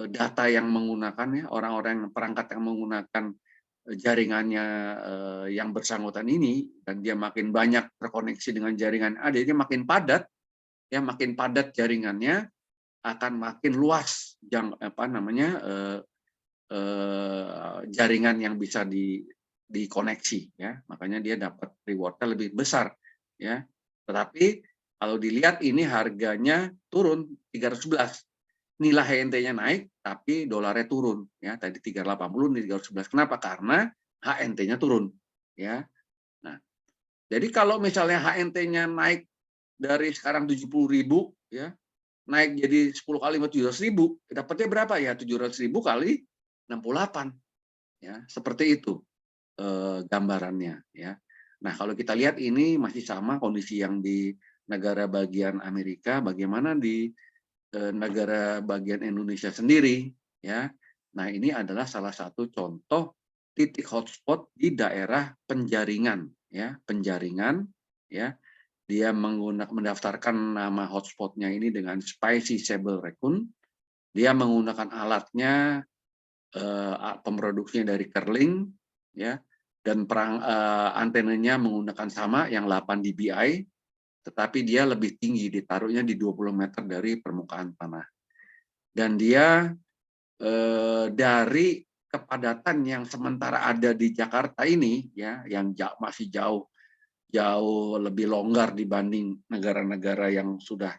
data yang menggunakannya, orang-orang perangkat yang menggunakan jaringannya yang bersangkutan ini, dan dia makin banyak terkoneksi dengan jaringan ada, dia makin padat, ya, makin padat jaringannya, akan makin luas jaringan yang bisa dikoneksi, ya. Makanya dia dapat rewardnya lebih besar, ya. Tetapi kalau dilihat ini harganya turun 311, nilai HNT-nya naik tapi dolarnya turun, ya. Tadi 380, ini 311. Kenapa? Karena HNT-nya turun, ya. Nah, jadi kalau misalnya HNT-nya naik dari sekarang 70.000, ya, naik jadi 10 kali 700.000, dapatnya berapa? Ya 700.000 kali 68, ya, seperti itu gambarannya, ya. Nah, kalau kita lihat ini masih sama kondisi yang di negara bagian Amerika, bagaimana di negara bagian Indonesia sendiri, ya. Nah, ini adalah salah satu contoh titik hotspot di daerah penjaringan, ya, penjaringan, ya. Dia mendaftarkan nama hotspotnya ini dengan Spicy Sable Raccoon. Dia menggunakan alatnya, pemroduksinya dari Kerling, ya, dan antenanya menggunakan sama yang 8 dBi, tetapi dia lebih tinggi, ditaruhnya di 20 meter dari permukaan tanah. Dan dia dari kepadatan yang sementara ada di Jakarta ini, ya, yang masih jauh lebih longgar dibanding negara-negara yang sudah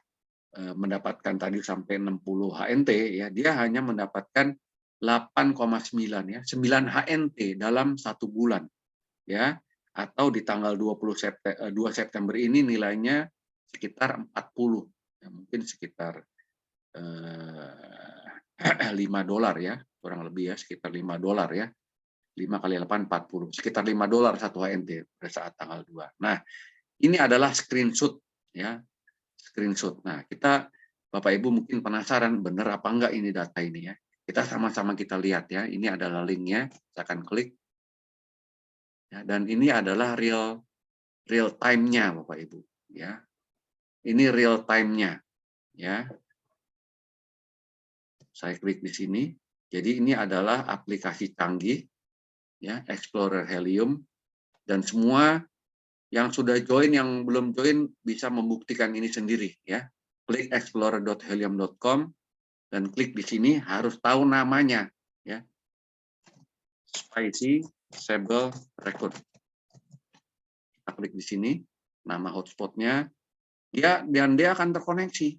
mendapatkan tadi sampai 60 HNT, ya, dia hanya mendapatkan 8,9, ya, 9 HNT dalam 1 bulan, ya, atau di tanggal 2 September ini nilainya sekitar 40, ya, mungkin sekitar $5, ya, kurang lebih, ya, sekitar $5, ya. 5 kali 8, 40. Sekitar $5 1 HNT pada saat tanggal 2. Nah, ini adalah screenshot, ya. Screenshot. Nah, kita, Bapak Ibu mungkin penasaran, benar apa enggak ini data ini, ya. Kita sama-sama kita lihat, ya. Ini adalah linknya, saya akan klik. Ya, dan ini adalah real time-nya, Bapak Ibu, ya. Ini real time-nya, ya. Saya klik di sini. Jadi ini adalah aplikasi canggih, ya, Explorer Helium, dan semua yang sudah join, yang belum join bisa membuktikan ini sendiri, ya. Klik explorer.helium.com dan klik di sini, harus tahu namanya, ya. Spicy Sable Raccoon. Kita klik di sini, nama hotspotnya, dan dia akan terkoneksi.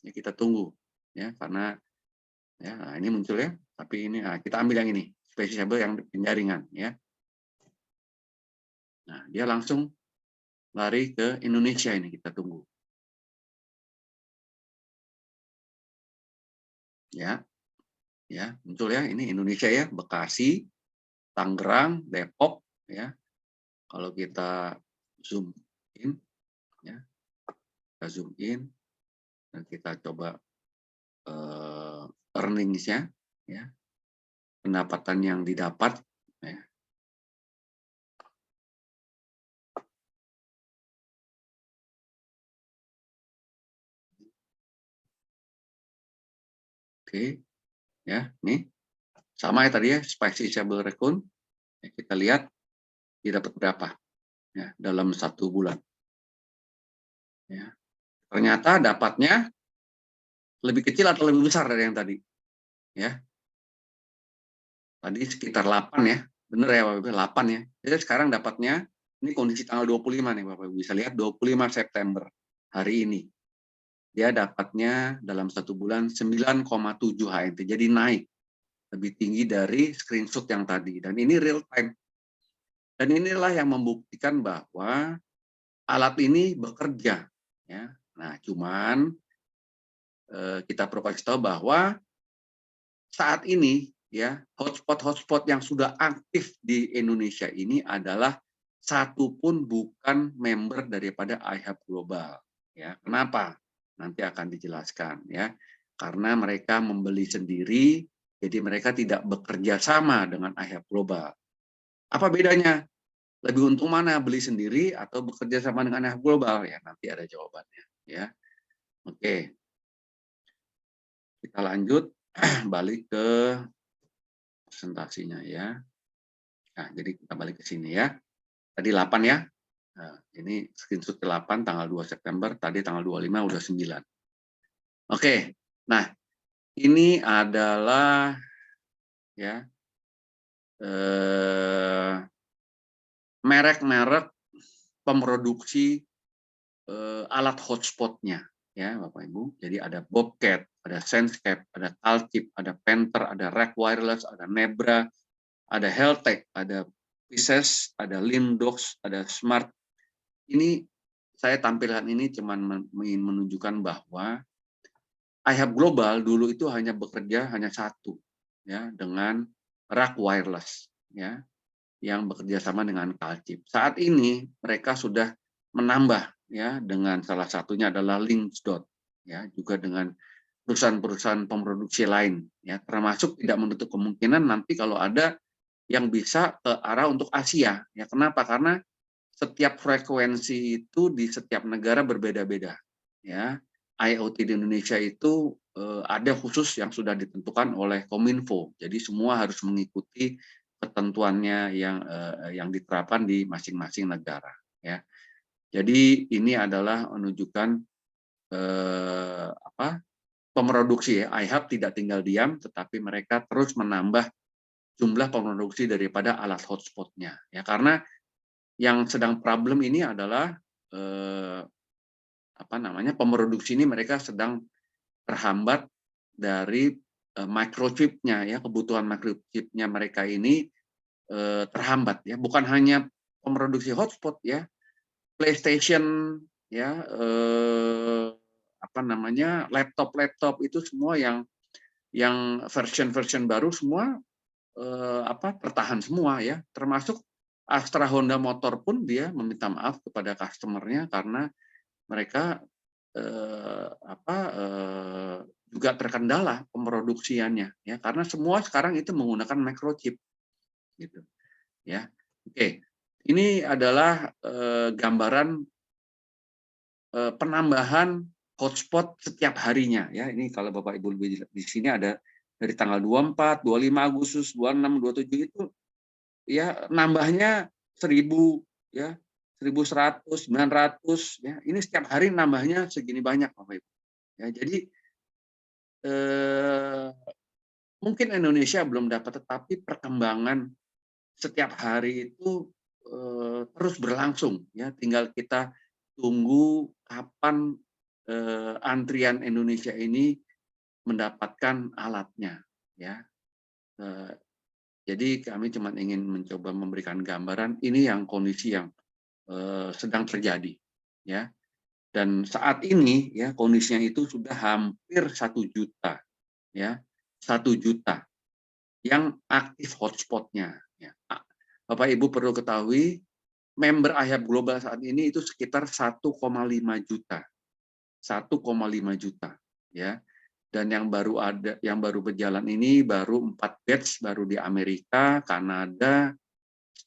Ya, kita tunggu, ya, karena, ya, nah, ini muncul, ya, tapi ini, nah, kita ambil yang ini. Spesial yang penjaringan, ya. Nah, dia langsung lari ke Indonesia, ini kita tunggu. Ya. Ya, muncul, ya, ini Indonesia, ya, Bekasi, Tangerang, Depok, ya. Kalau kita zoom in, ya. Kita zoom in dan kita coba earnings-nya, ya, pendapatan yang didapat, ya. Oke, ya, nih sama ya tadi ya, Spiceable Raccoon, ya, kita lihat dia dapat berapa, ya, dalam 1 bulan. Ya, ternyata dapatnya lebih kecil atau lebih besar dari yang tadi, ya. Tadi sekitar 8 ya, bener ya Bapak Ibu, 8 ya. Jadi sekarang dapatnya, ini kondisi tanggal 25 nih Bapak Ibu, bisa lihat 25 September, hari ini. Dia dapatnya dalam 1 bulan 9,7 HMT, jadi naik. Lebih tinggi dari screenshot yang tadi, dan ini real time. Dan inilah yang membuktikan bahwa alat ini bekerja. Ya. Nah, cuman kita perlu kasih tahu bahwa saat ini, ya, hotspot yang sudah aktif di Indonesia ini adalah satu pun bukan member daripada iHub Global. Ya, kenapa? Nanti akan dijelaskan, ya. Karena mereka membeli sendiri, jadi mereka tidak bekerja sama dengan iHub Global. Apa bedanya? Lebih untung mana, beli sendiri atau bekerja sama dengan iHub Global? Ya, nanti ada jawabannya, ya. Oke. Kita lanjut balik ke presentasinya, ya. Nah, jadi kita balik ke sini, ya. Tadi 8 ya. Nah, ini screenshot ke-8 tanggal 2 September, tadi tanggal 25 udah 9. Oke. Nah, ini adalah, ya, merek-merek pemroduksi alat hotspotnya, ya Bapak Ibu. Jadi ada Bobcat, ada Senscape, ada Taltip, ada Panther, ada Rec Wireless, ada Nebra, ada Heltec, ada Pisces, ada Lindox, ada Smart. Ini saya tampilkan ini cuma ingin menunjukkan bahwa iHub Global dulu itu hanya bekerja hanya satu, ya, dengan Rec Wireless, ya, yang bekerja sama dengan Taltip. Saat ini mereka sudah menambah, ya, dengan salah satunya adalah Linksdot, ya, juga dengan perusahaan-perusahaan pemroduksi lain, ya, termasuk tidak menutup kemungkinan nanti kalau ada yang bisa ke arah untuk Asia, ya. Kenapa? Karena setiap frekuensi itu di setiap negara berbeda-beda, ya. IoT di Indonesia itu ada khusus yang sudah ditentukan oleh Kominfo, jadi semua harus mengikuti ketentuannya yang diterapkan di masing-masing negara, ya. Jadi ini adalah menunjukkan pemroduksi, ya. iHub tidak tinggal diam, tetapi mereka terus menambah jumlah pemroduksi daripada alat hotspotnya, ya, karena yang sedang problem ini adalah pemroduksi ini mereka sedang terhambat dari microchipnya, ya, kebutuhan microchipnya mereka ini terhambat, ya, bukan hanya pemroduksi hotspot, ya, PlayStation, ya, laptop itu semua yang version baru semua tertahan semua, ya, termasuk Astra Honda Motor pun dia meminta maaf kepada customernya karena mereka juga terkendala pemroduksiannya, ya, karena semua sekarang itu menggunakan microchip, gitu, ya. Oke, ini adalah gambaran penambahan hotspot setiap harinya, ya. Ini kalau Bapak Ibu di sini ada dari tanggal 24, 25 Agustus, 26, 27 itu, ya, nambahnya 1000, ya, 1100, 900, ya. Ini setiap hari nambahnya segini banyak, Bapak Ibu. Ya, jadi mungkin Indonesia belum dapat, tetapi perkembangan setiap hari itu terus berlangsung, ya. Tinggal kita tunggu kapan antrian Indonesia ini mendapatkan alatnya, ya. Jadi kami cuma ingin mencoba memberikan gambaran ini yang kondisi yang sedang terjadi, ya. Dan saat ini, ya, kondisinya itu sudah hampir 1 juta, ya, 1 juta yang aktif hotspotnya, ya. Bapak Ibu perlu ketahui member iHub Global saat ini itu sekitar 1,5 juta, 1,5 juta, ya. Dan yang baru berjalan ini baru 4 batch, baru di Amerika, Kanada,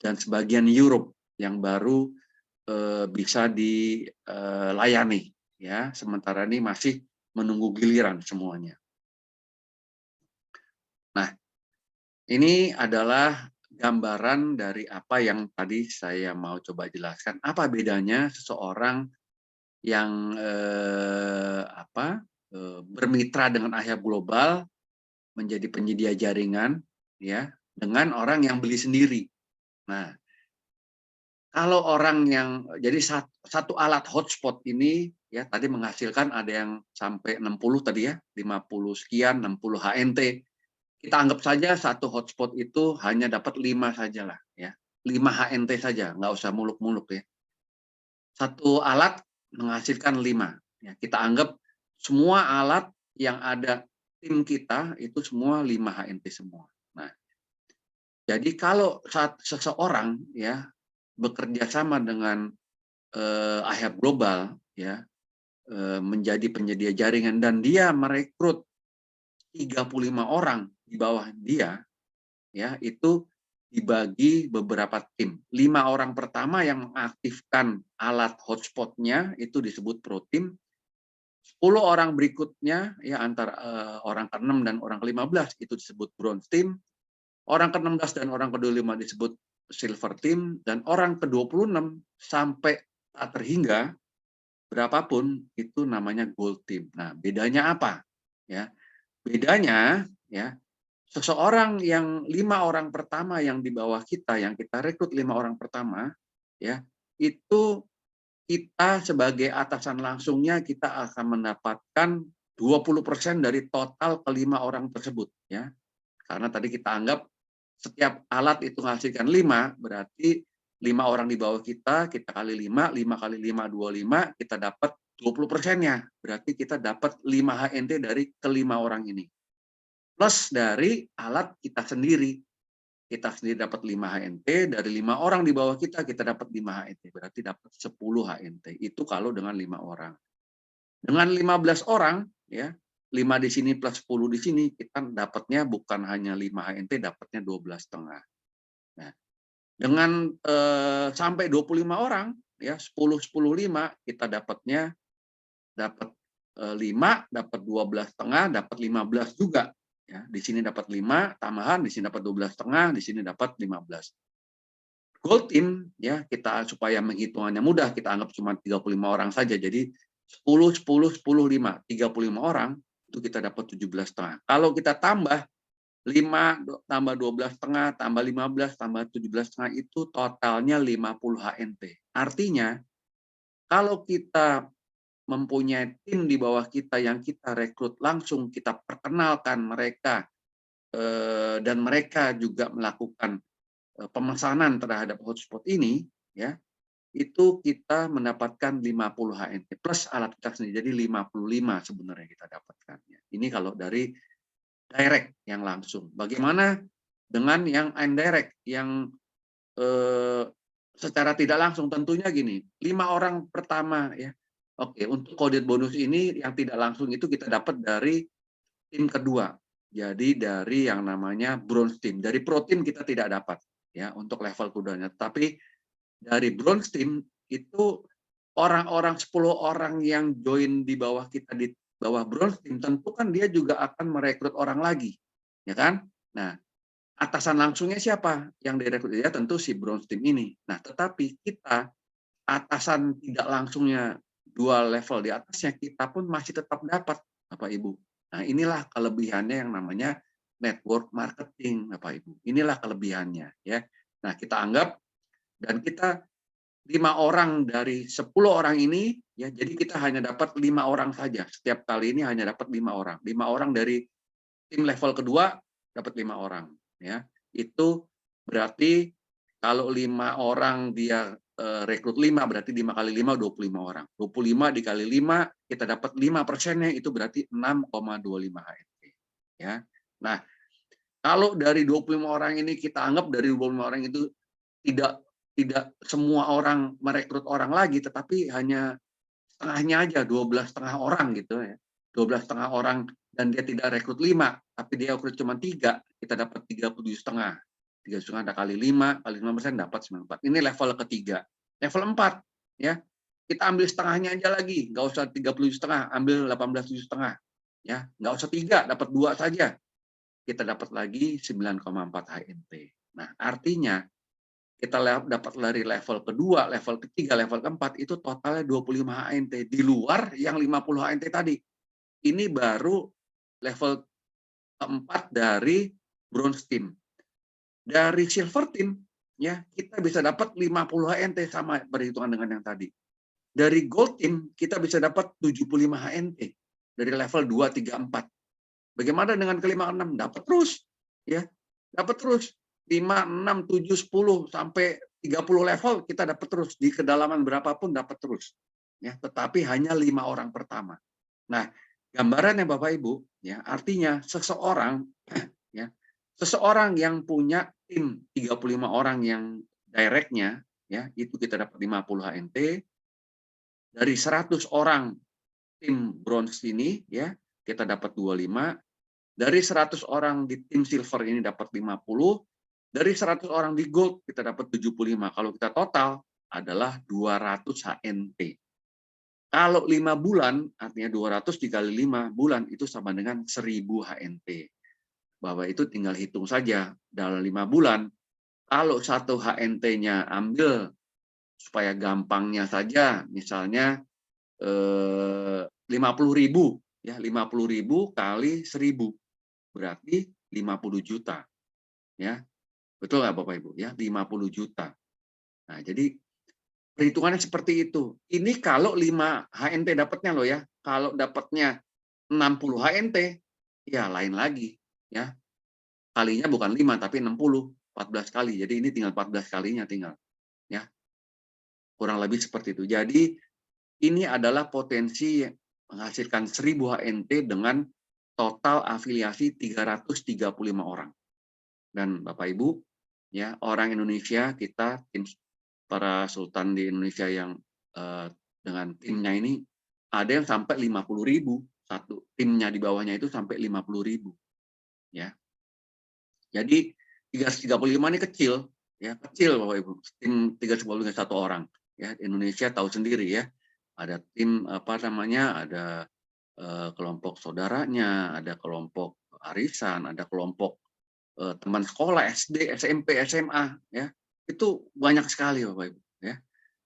dan sebagian Europe yang baru bisa dilayani, ya. Sementara ini masih menunggu giliran semuanya. Nah, ini adalah gambaran dari apa yang tadi saya mau coba jelaskan. Apa bedanya seseorang yang bermitra dengan IHAB Global menjadi penyedia jaringan, ya, dengan orang yang beli sendiri. Nah, kalau orang yang jadi satu alat hotspot ini, ya, tadi menghasilkan ada yang sampai 60 tadi, ya, 50 sekian, 60 HNT. Kita anggap saja satu hotspot itu hanya dapat 5 sajalah, ya. 5 HNT saja, nggak usah muluk-muluk, ya. Satu alat menghasilkan 5. Ya, kita anggap semua alat yang ada tim kita itu semua 5 HNT semua. Nah, jadi kalau seseorang, ya, bekerja sama dengan IHAB Global, ya, menjadi penyedia jaringan dan dia merekrut 35 orang di bawah dia, ya, itu dibagi beberapa tim. 5 orang pertama yang mengaktifkan alat hotspotnya itu disebut pro team. 10 orang berikutnya, ya, antara orang ke-6 dan orang ke-15 itu disebut bronze team. Orang ke-16 dan orang ke-25 disebut silver team, dan orang ke-26 sampai tak terhingga berapapun itu namanya gold team. Nah, bedanya apa? Ya, bedanya, ya, seseorang yang 5 orang pertama yang di bawah kita, yang kita rekrut 5 orang pertama, ya, itu kita sebagai atasan langsungnya kita akan mendapatkan 20% dari total ke-5 orang tersebut, ya. Karena tadi kita anggap setiap alat itu menghasilkan 5, berarti 5 orang di bawah kita kali 5, 5 kali 5, 25, kita dapat 20%-nya. Berarti kita dapat 5 HNT dari ke-5 orang ini. Plus dari alat kita sendiri. Kita sendiri dapat 5 HNT, dari 5 orang di bawah kita dapat 5 HNT. Berarti dapat 10 HNT. Itu kalau dengan 5 orang. Dengan 15 orang, ya, 5 di sini plus 10 di sini, kita dapatnya bukan hanya 5 HNT, dapatnya 12,5. Nah, dengan sampai 25 orang, ya, 10, 10, 5, kita dapat 5, dapat 12,5, dapat 15 juga. Ya, di sini dapat 5 tambahan, di sini dapat 12,5, di sini dapat 15. Gold team, ya, kita supaya menghitungannya mudah, kita anggap cuma 35 orang saja. Jadi 10, 10, 10, 5, 35 orang, itu kita dapat 17,5. Kalau kita tambah 5 tambah 12,5 tambah 15 tambah 17,5 itu totalnya 50 HNT. Artinya kalau kita mempunyai tim di bawah kita yang kita rekrut langsung, kita perkenalkan mereka, dan mereka juga melakukan pemesanan terhadap hotspot ini, ya, itu kita mendapatkan 50 HNT plus alat kita sendiri, jadi 55 sebenarnya kita dapatkan. Ini kalau dari direct yang langsung. Bagaimana dengan yang indirect yang secara tidak langsung? Tentunya gini, 5 orang pertama, ya. Oke, untuk kode bonus ini yang tidak langsung itu kita dapat dari tim kedua. Jadi dari yang namanya bronze team. Dari pro team kita tidak dapat, ya, untuk level kudanya. Tapi dari bronze team itu orang-orang 10 orang yang join di bawah kita di bawah bronze team, tentu kan dia juga akan merekrut orang lagi, ya kan? Nah, atasan langsungnya siapa yang direkrut? Ya tentu si bronze team ini. Nah, tetapi kita atasan tidak langsungnya 2 level di atasnya, kita pun masih tetap dapat, Bapak Ibu. Nah, inilah kelebihannya yang namanya network marketing, Bapak Ibu. Inilah kelebihannya, ya. Nah, kita anggap dan kita 5 orang dari 10 orang ini, ya, jadi kita hanya dapat 5 orang saja. Setiap kali ini hanya dapat 5 orang. 5 orang dari tim level kedua dapat 5 orang, ya. Itu berarti kalau 5 orang dia rekrut 5, berarti 5 kali 5 25 orang. 25 dikali 5 kita dapat 5%-nya, itu berarti 6,25 HNT, ya. Nah, kalau dari 25 orang ini kita anggap dari 25 orang itu tidak semua orang merekrut orang lagi, tetapi hanya setengahnya aja, 12,5 orang gitu ya. 12,5 orang dan dia tidak rekrut 5, tapi dia rekrut cuma 3, kita dapat 37,5. 3,5 kali 5 kali 5% dapat 94. Ini level ketiga. Level 4 ya. Kita ambil setengahnya aja lagi, nggak usah 37,5, ambil 18,7,5 ya. Nggak usah 3, dapat 2 saja. Kita dapat lagi 9,4 HNT. Nah, artinya kita dapat dari level kedua, level ketiga, level keempat itu totalnya 25 HNT di luar yang 50 HNT tadi. Ini baru level keempat dari bronze team. Dari silver team ya kita bisa dapat 50 HNT sama berhitungan dengan yang tadi. Dari gold team kita bisa dapat 75 HNT dari level 2, 3, 4. Bagaimana dengan ke 5, 6? Dapat terus ya. Dapat terus 5, 6, 7, 10 sampai 30 level kita dapat terus di kedalaman berapapun dapat terus. Ya, tetapi hanya 5 orang pertama. Nah, gambarannya Bapak Ibu ya, artinya seseorang ya, seseorang yang punya tim 35 orang yang directnya ya, itu kita dapat 50 HNT. Dari 100 orang tim bronze ini ya, kita dapat 25. Dari 100 orang di tim silver ini dapat 50. Dari 100 orang di gold kita dapat 75. Kalau kita total adalah 200 HNT. Kalau 5 bulan, artinya 200 dikali 5 bulan itu sama dengan 1000 HNT. Bahwa itu tinggal hitung saja dalam 5 bulan. Kalau 1 HNT-nya ambil supaya gampangnya saja, misalnya 50.000 ya, 50.000 kali 1000 berarti 50 juta ya. Betul nggak Bapak Ibu ya, 50 juta. Nah, jadi perhitungannya seperti itu. Ini kalau 5 HNT dapatnya loh ya. Kalau dapatnya 60 HNT ya lain lagi ya. Kalinya bukan 5 tapi 60, 14 kali. Jadi ini tinggal 14 kalinya tinggal ya. Kurang lebih seperti itu. Jadi ini adalah potensi menghasilkan 1000 HNT dengan total afiliasi 335 orang. Dan Bapak Ibu, ya orang Indonesia kita tim para sultan di Indonesia yang dengan timnya ini ada yang sampai 50.000 satu timnya di bawahnya itu sampai 50.000 ya. Jadi 335 ini kecil ya, kecil Bapak Ibu. Tim 335 satu orang ya. Indonesia tahu sendiri ya. Ada tim apa namanya? Ada kelompok saudaranya, ada kelompok arisan, ada kelompok teman sekolah SD, SMP, SMA ya. Itu banyak sekali Bapak Ibu ya.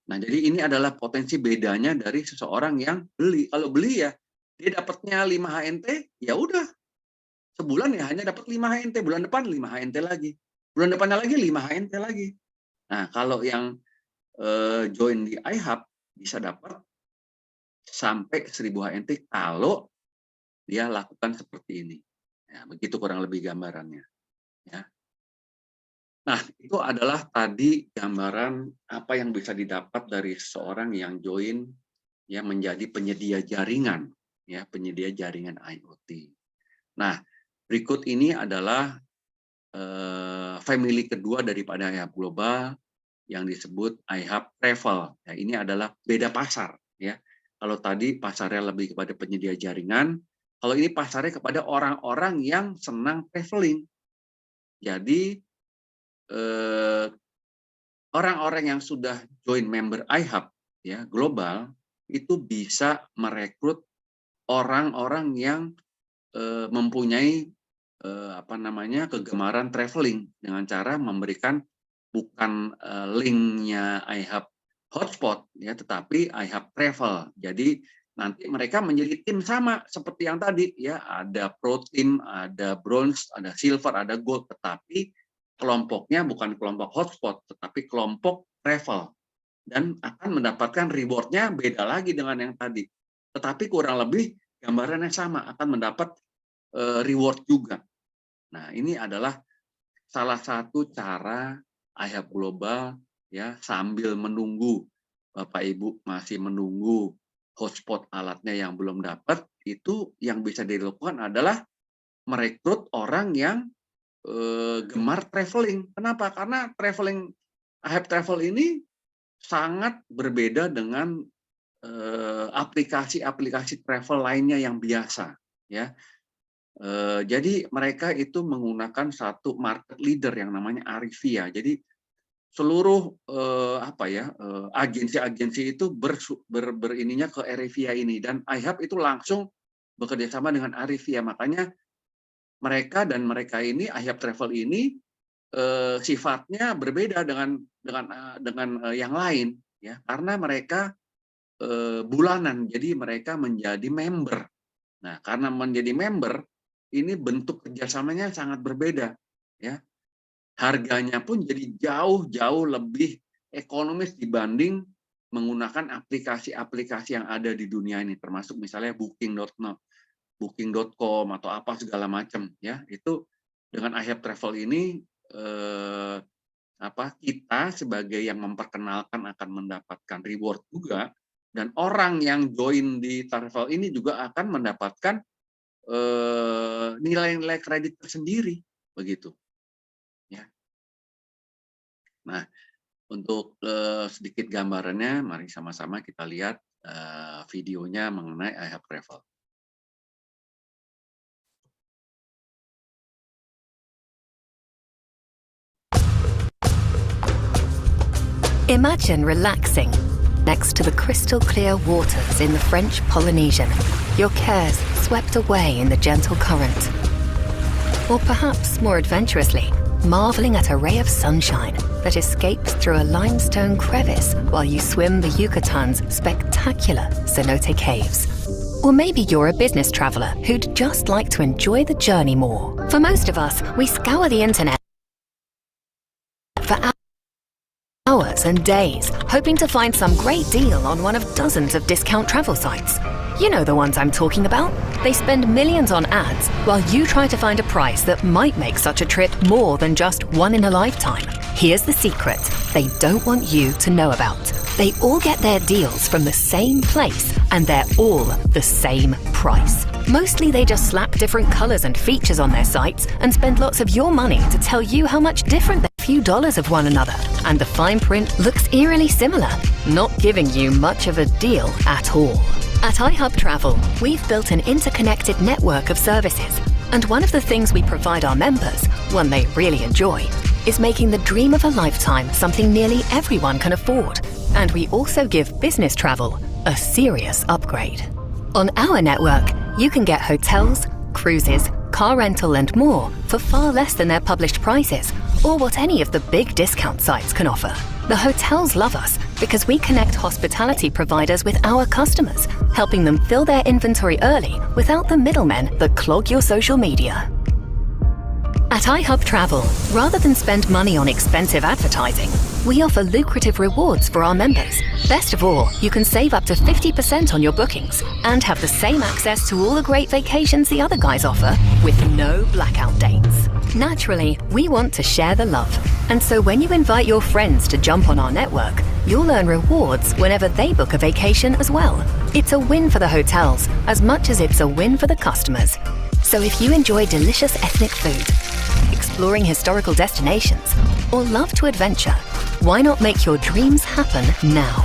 Nah, jadi ini adalah potensi bedanya dari seseorang yang beli. Kalau beli ya dia dapatnya 5 HNT, ya udah. Sebulan ya hanya dapat 5 HNT, bulan depan 5 HNT lagi. Bulan depannya lagi 5 HNT lagi. Nah, kalau yang join di iHub bisa dapat sampai 1000 HNT kalau dia lakukan seperti ini. Ya, begitu kurang lebih gambarannya. Ya. Nah, itu adalah tadi gambaran apa yang bisa didapat dari seseorang yang join ya menjadi penyedia jaringan, ya penyedia jaringan IoT. Nah, berikut ini adalah family kedua daripada iHub Global yang disebut iHub Travel. Ya, ini adalah beda pasar, ya. Kalau tadi pasarnya lebih kepada penyedia jaringan, kalau ini pasarnya kepada orang-orang yang senang traveling. Jadi orang-orang yang sudah join member iHub ya global itu bisa merekrut orang-orang yang mempunyai kegemaran traveling dengan cara memberikan bukan linknya iHub hotspot ya, tetapi iHub travel. Jadi nanti mereka menjadi tim sama seperti yang tadi ya, ada pro team, ada bronze, ada silver, ada gold, tetapi kelompoknya bukan kelompok hotspot, tetapi kelompok travel. Dan akan mendapatkan rewardnya beda lagi dengan yang tadi. Tetapi kurang lebih gambarannya sama, akan mendapat reward juga. Nah, ini adalah salah satu cara iHub Global ya sambil menunggu Bapak Ibu masih menunggu hotspot alatnya yang belum dapat, itu yang bisa dilakukan adalah merekrut orang yang gemar traveling. Kenapa? Karena traveling iHub Travel ini sangat berbeda dengan aplikasi-aplikasi travel lainnya yang biasa, ya. Jadi mereka itu menggunakan satu market leader yang namanya Arivia. Jadi seluruh agensi-agensi itu berininya ke Arivia ini, dan iHub itu langsung bekerja sama dengan Arivia. Makanya mereka ini iHub Travel ini sifatnya berbeda dengan yang lain, ya, karena mereka bulanan, jadi mereka menjadi member. Nah, karena menjadi member, ini bentuk kerjasamanya sangat berbeda, ya. Harganya pun jadi jauh lebih ekonomis dibanding menggunakan aplikasi-aplikasi yang ada di dunia ini, termasuk misalnya Booking.com atau apa segala macam, ya. Itu dengan iHub Travel ini kita sebagai yang memperkenalkan akan mendapatkan reward juga, dan orang yang join di travel ini juga akan mendapatkan nilai-nilai kredit tersendiri, begitu, ya. Nah, untuk sedikit gambarannya, mari sama-sama kita lihat videonya mengenai iHub Travel. Imagine relaxing next to the crystal clear waters in the French Polynesian, your cares swept away in the gentle current. Or perhaps more adventurously, marveling at a ray of sunshine that escapes through a limestone crevice while you swim the Yucatan's spectacular cenote caves. Or maybe you're a business traveler who'd just like to enjoy the journey more. For most of us, we scour the internet for hours and days, hoping to find some great deal on one of dozens of discount travel sites. You know the ones I'm talking about. They spend millions on ads while you try to find a price that might make such a trip more than just one in a lifetime. Here's the secret they don't want you to know about. They all get their deals from the same place and they're all the same price. Mostly they just slap different colors and features on their sites and spend lots of your money to tell you how much different they're a few dollars of one another. And the fine print looks eerily similar, not giving you much of a deal at all. At iHub Travel, we've built an interconnected network of services. And one of the things we provide our members, one they really enjoy, is making the dream of a lifetime something nearly everyone can afford. And we also give business travel a serious upgrade. On our network, you can get hotels, cruises, car rental and more for far less than their published prices, or what any of the big discount sites can offer. The hotels love us because we connect hospitality providers with our customers, helping them fill their inventory early without the middlemen that clog your social media. At iHub Travel, rather than spend money on expensive advertising, we offer lucrative rewards for our members. Best of all, you can save up to 50% on your bookings and have the same access to all the great vacations the other guys offer with no blackout dates. Naturally, we want to share the love. And so when you invite your friends to jump on our network, you'll earn rewards whenever they book a vacation as well. It's a win for the hotels as much as it's a win for the customers. So if you enjoy delicious ethnic food, exploring historical destinations, or love to adventure, why not make your dreams happen now?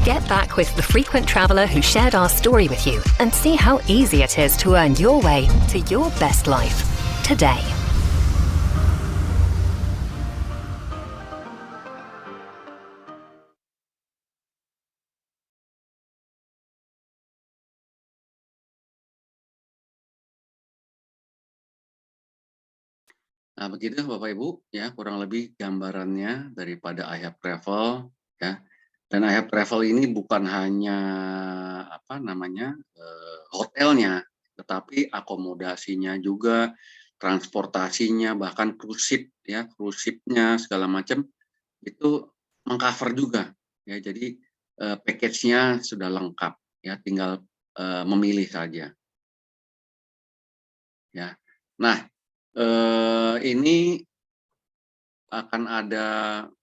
Get back with the frequent traveler who shared our story with you and see how easy it is to earn your way to your best life today. Nah, begitu Bapak Ibu, ya, kurang lebih gambarannya daripada iHub Travel, ya. Dan iHub Travel ini bukan hanya hotelnya, tetapi akomodasinya juga, transportasinya, bahkan cruise ship, ya, cruise ship-nya segala macam itu mengcover juga, ya. Jadi package-nya sudah lengkap, ya, tinggal memilih saja, ya. Nah, ini akan ada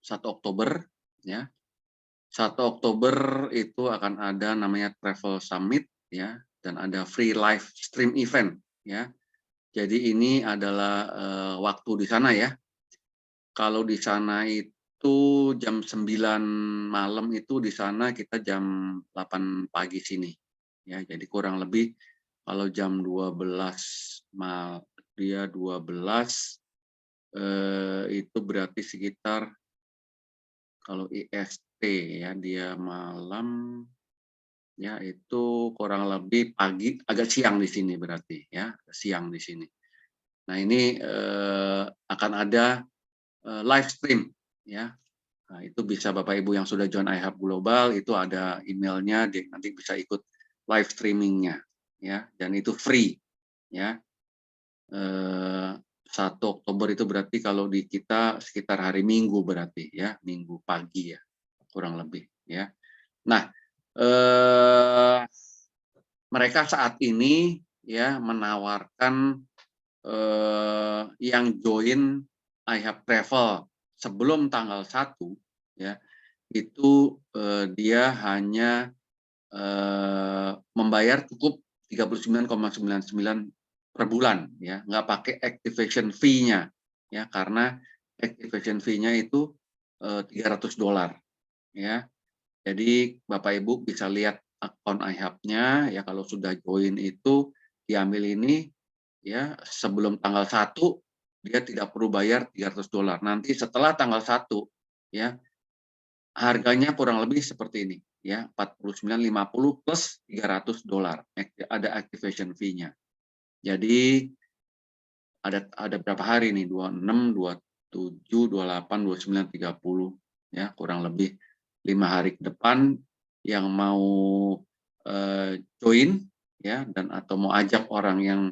1 Oktober, ya. 1 Oktober itu akan ada namanya Travel Summit, ya, dan ada free live stream event, ya. Jadi ini adalah waktu di sana, ya. Kalau di sana itu itu jam 9 malam itu di sana kita jam 8 pagi sini. Ya, jadi kurang lebih kalau jam 12 dia 12 itu berarti sekitar kalau IST ya dia malam ya itu kurang lebih pagi agak siang di sini berarti ya siang di sini. Nah ini akan ada live stream ya. Nah, itu bisa Bapak Ibu yang sudah join iHub Global itu ada emailnya nanti bisa ikut live streamingnya ya dan itu free ya. 1 Oktober itu berarti kalau di kita sekitar hari Minggu berarti ya Minggu pagi ya kurang lebih ya. Nah mereka saat ini ya menawarkan yang join iHub Travel sebelum tanggal 1 ya itu dia hanya membayar cukup 39,99 per bulan ya nggak pakai activation fee-nya ya karena activation fee-nya itu $300 ya. Jadi Bapak Ibu bisa lihat akun iHub-nya ya kalau sudah join itu diambil ini ya sebelum tanggal 1 dia tidak perlu bayar $300. Nanti setelah tanggal 1 ya harganya kurang lebih seperti ini ya 49.50 plus $300 ada activation fee-nya. Jadi ada berapa hari nih 26, 27, 28, 29, 30 ya kurang lebih 5 hari ke depan yang mau join ya dan atau mau ajak orang yang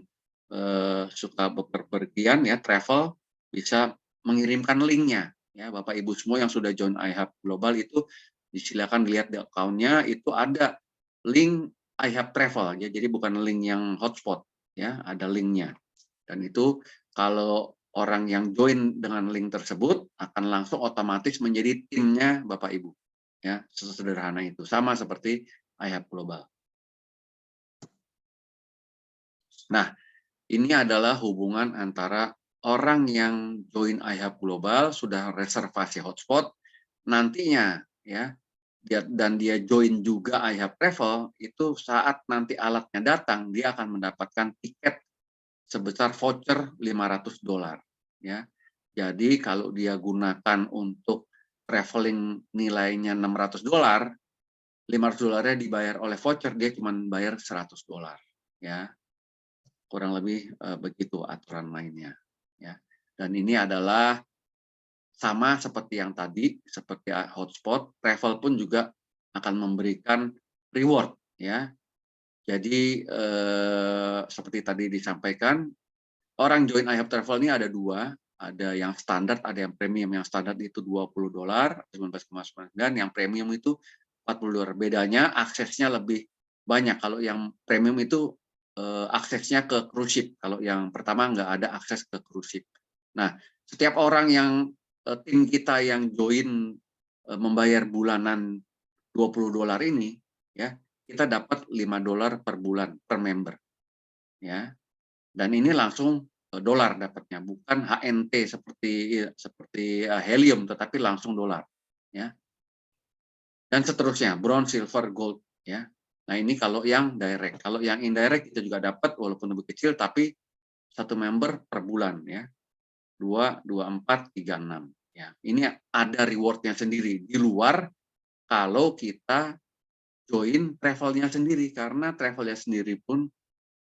suka bepergian ya travel bisa mengirimkan linknya ya Bapak Ibu semua yang sudah join iHub Global itu disilakan dilihat di account-nya itu ada link iHub Travel ya jadi bukan link yang hotspot ya ada linknya dan itu kalau orang yang join dengan link tersebut akan langsung otomatis menjadi timnya Bapak Ibu ya sesederhana itu sama seperti iHub Global. Nah ini adalah hubungan antara orang yang join iHub Global sudah reservasi hotspot nantinya ya dan dia join juga iHub Travel itu saat nanti alatnya datang dia akan mendapatkan tiket sebesar voucher $500 ya. Jadi kalau dia gunakan untuk traveling nilainya $600, $500-nya dibayar oleh voucher dia cuma bayar $100 ya. Kurang lebih begitu aturan mainnya ya. Dan ini adalah sama seperti yang tadi seperti hotspot, travel pun juga akan memberikan reward ya. Jadi seperti tadi disampaikan, orang join iHub Travel ini ada 2, ada yang standar, ada yang premium. Yang standar itu $20, 19,99, yang premium itu $40. Bedanya aksesnya lebih banyak. Kalau yang premium itu aksesnya ke cruise ship. Kalau yang pertama nggak ada akses ke cruise ship. Nah, setiap orang yang tim kita yang join membayar bulanan $20 ini, ya kita dapat $5 per bulan per member ya dan ini langsung dolar dapatnya bukan HNT seperti helium tetapi langsung dolar ya dan seterusnya bronze silver gold ya. Nah ini kalau yang direct, kalau yang indirect kita juga dapat walaupun lebih kecil tapi 1 member per bulan ya 2, 24, 36 ya ini ada rewardnya sendiri di luar kalau kita join travelnya sendiri karena travelnya sendiri pun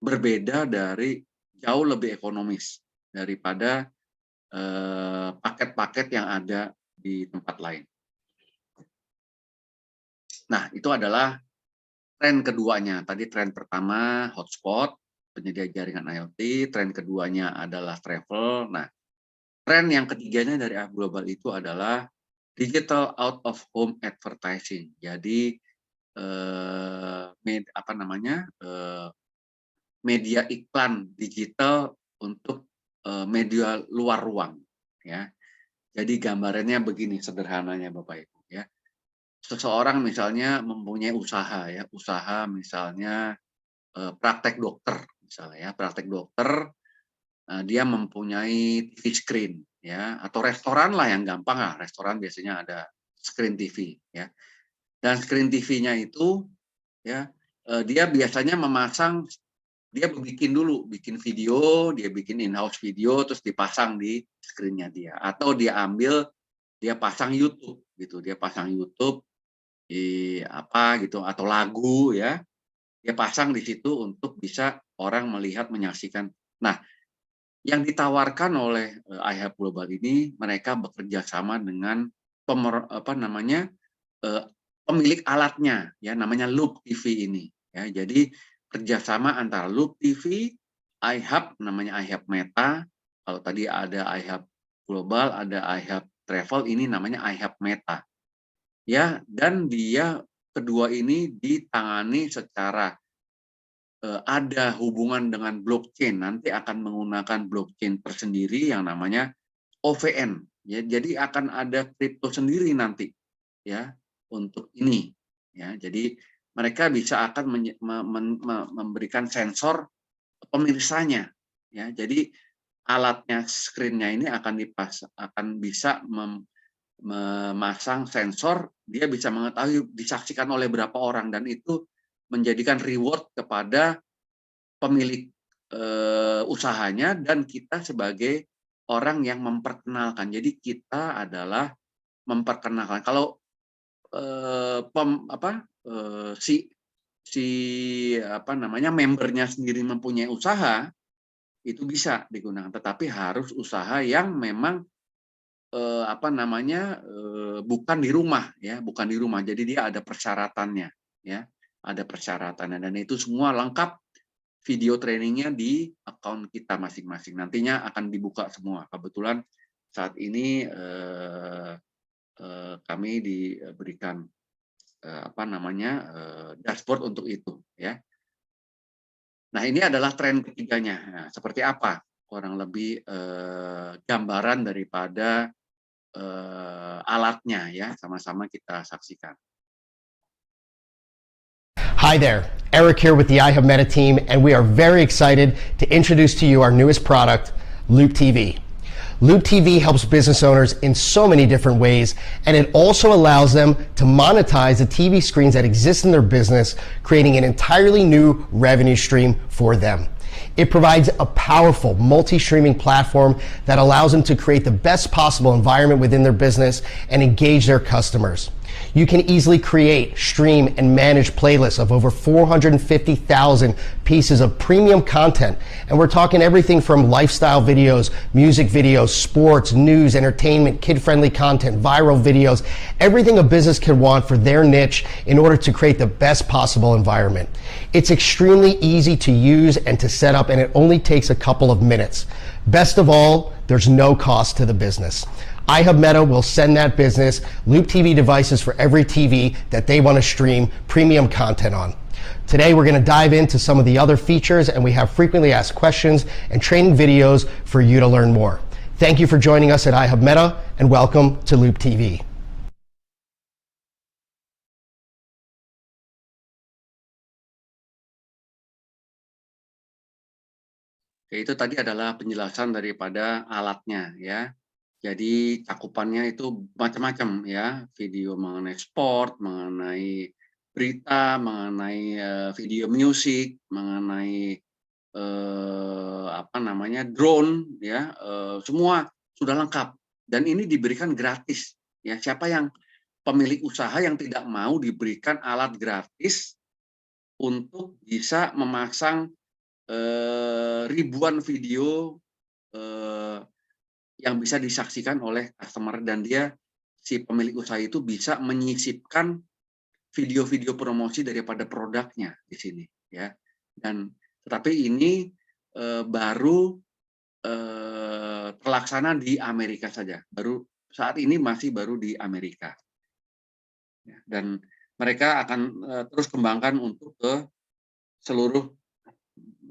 berbeda dari jauh lebih ekonomis daripada paket-paket yang ada di tempat lain. Nah itu adalah tren keduanya. Tadi tren pertama hotspot penyedia jaringan IoT, tren keduanya adalah travel. Nah tren yang ketiganya dari iHub Global itu adalah digital out of home advertising. Jadi media iklan digital untuk media luar ruang ya. Jadi gambarannya begini sederhananya Bapak Ibu ya. Seseorang misalnya mempunyai usaha ya, usaha misalnya praktek dokter misalnya ya, praktek dokter dia mempunyai TV screen ya, atau restoran lah yang gampang lah. Restoran biasanya ada screen TV, ya. Dan screen TV-nya itu, ya, dia biasanya memasang, dia bikin video, dia bikin in-house video, terus dipasang di screen-nya dia. Atau dia pasang YouTube gitu, dia pasang YouTube di apa gitu, atau lagu ya, dia pasang di situ untuk bisa orang melihat, menyaksikan. Nah, yang ditawarkan oleh iHub Global ini, mereka bekerja sama dengan pemilik alatnya, ya, namanya Loop TV ini. Ya, jadi kerjasama antara Loop TV, iHub, namanya iHub Meta. Kalau tadi ada iHub Global, ada iHub Travel, ini namanya iHub Meta. Ya, dan dia kedua ini ditangani secara ada hubungan dengan blockchain, nanti akan menggunakan blockchain tersendiri yang namanya OVN. Ya, jadi akan ada kripto sendiri nanti, ya, untuk ini. Ya, jadi mereka akan memberikan sensor pemirsanya. Ya, jadi alatnya, screen-nya ini akan bisa memasang sensor, dia bisa mengetahui disaksikan oleh berapa orang, dan itu menjadikan reward kepada pemilik usahanya dan kita sebagai orang yang memperkenalkan. Jadi kita adalah memperkenalkan. Kalau membernya sendiri mempunyai usaha, itu bisa digunakan. Tetapi harus usaha yang memang bukan di rumah, ya, bukan di rumah. Jadi dia ada persyaratannya, ya, ada persyaratannya, dan itu semua lengkap. Video trainingnya di akun kita masing-masing. Nantinya akan dibuka semua. Kebetulan saat ini kami diberikan dashboard untuk itu, ya. Nah, ini adalah tren ketiganya. Nah, seperti apa kurang lebih gambaran daripada alatnya, ya, sama-sama kita saksikan. Hi there, Eric here with the iHub Meta team, and we are very excited to introduce to you our newest product, Loop TV. Loop TV helps business owners in so many different ways, and it also allows them to monetize the TV screens that exist in their business, creating an entirely new revenue stream for them. It provides a powerful multi-streaming platform that allows them to create the best possible environment within their business and engage their customers. You can easily create, stream, and manage playlists of over 450,000 pieces of premium content. And we're talking everything from lifestyle videos, music videos, sports, news, entertainment, kid-friendly content, viral videos, everything a business can want for their niche in order to create the best possible environment. It's extremely easy to use and to set up, and it only takes a couple of minutes. Best of all, there's no cost to the business. iHub Meta will send that business Loop TV devices for every TV that they want to stream premium content on. Today, we're going to dive into some of the other features, and we have frequently asked questions and training videos for you to learn more. Thank you for joining us at iHub Meta, and welcome to Loop TV. Oke, itu tadi adalah penjelasan daripada alatnya, ya. Jadi cakupannya itu macam-macam, ya, video mengenai sport, mengenai berita, mengenai video musik, mengenai drone, ya, semua sudah lengkap, dan ini diberikan gratis, ya. Siapa yang pemilik usaha yang tidak mau diberikan alat gratis untuk bisa memasang ribuan video yang bisa disaksikan oleh customer, dan si pemilik usaha itu bisa menyisipkan video-video promosi daripada produknya di sini, ya. Dan tetapi ini baru terlaksana di Amerika saja. Saat ini masih baru di Amerika. Ya, dan mereka akan terus kembangkan untuk ke seluruh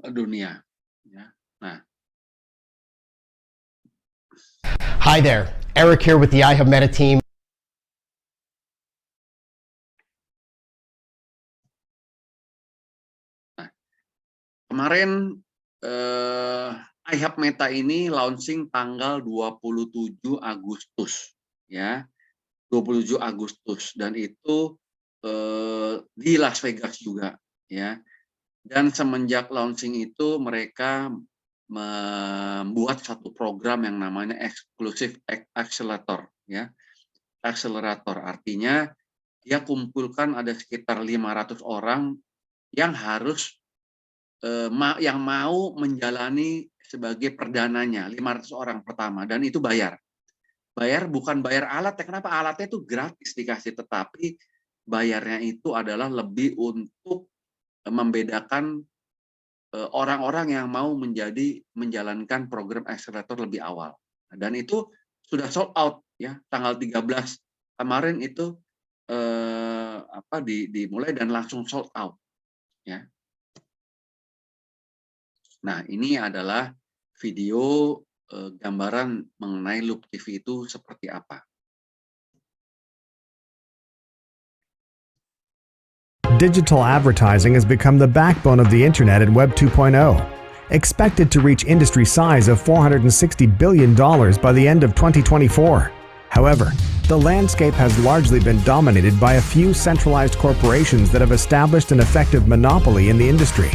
dunia, ya. Nah, Hi there, Eric here with the iHub Meta team. Nah, kemarin iHub Meta ini launching tanggal 27 Agustus, ya, 27 Agustus, dan itu di Las Vegas juga, ya. Dan semenjak launching itu mereka membuat satu program yang namanya Exclusive Accelerator, ya. Accelerator artinya dia kumpulkan ada sekitar 500 orang yang harus yang mau menjalani sebagai perdananya, 500 orang pertama, dan itu bayar. Bayar bukan bayar alat, kenapa? Alatnya itu gratis dikasih, tetapi bayarnya itu adalah lebih untuk membedakan orang-orang yang mau menjalankan program accelerator lebih awal. Dan itu sudah sold out, ya, tanggal 13 kemarin itu dimulai dan langsung sold out, ya. Nah, ini adalah video gambaran mengenai Loop TV itu seperti apa. Digital advertising has become the backbone of the internet and Web 2.0. Expected to reach industry size of $460 billion by the end of 2024. However, the landscape has largely been dominated by a few centralized corporations that have established an effective monopoly in the industry.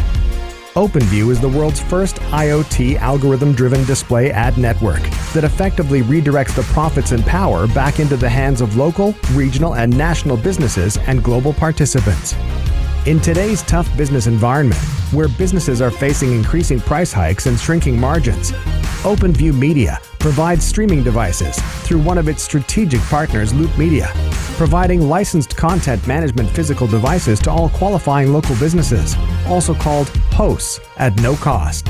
OpenView is the world's first IoT algorithm-driven display ad network that effectively redirects the profits and power back into the hands of local, regional, and national businesses and global participants. In today's tough business environment, where businesses are facing increasing price hikes and shrinking margins, OpenView Media provides streaming devices through one of its strategic partners, Loop Media, providing licensed content management physical devices to all qualifying local businesses, also called hosts, at no cost.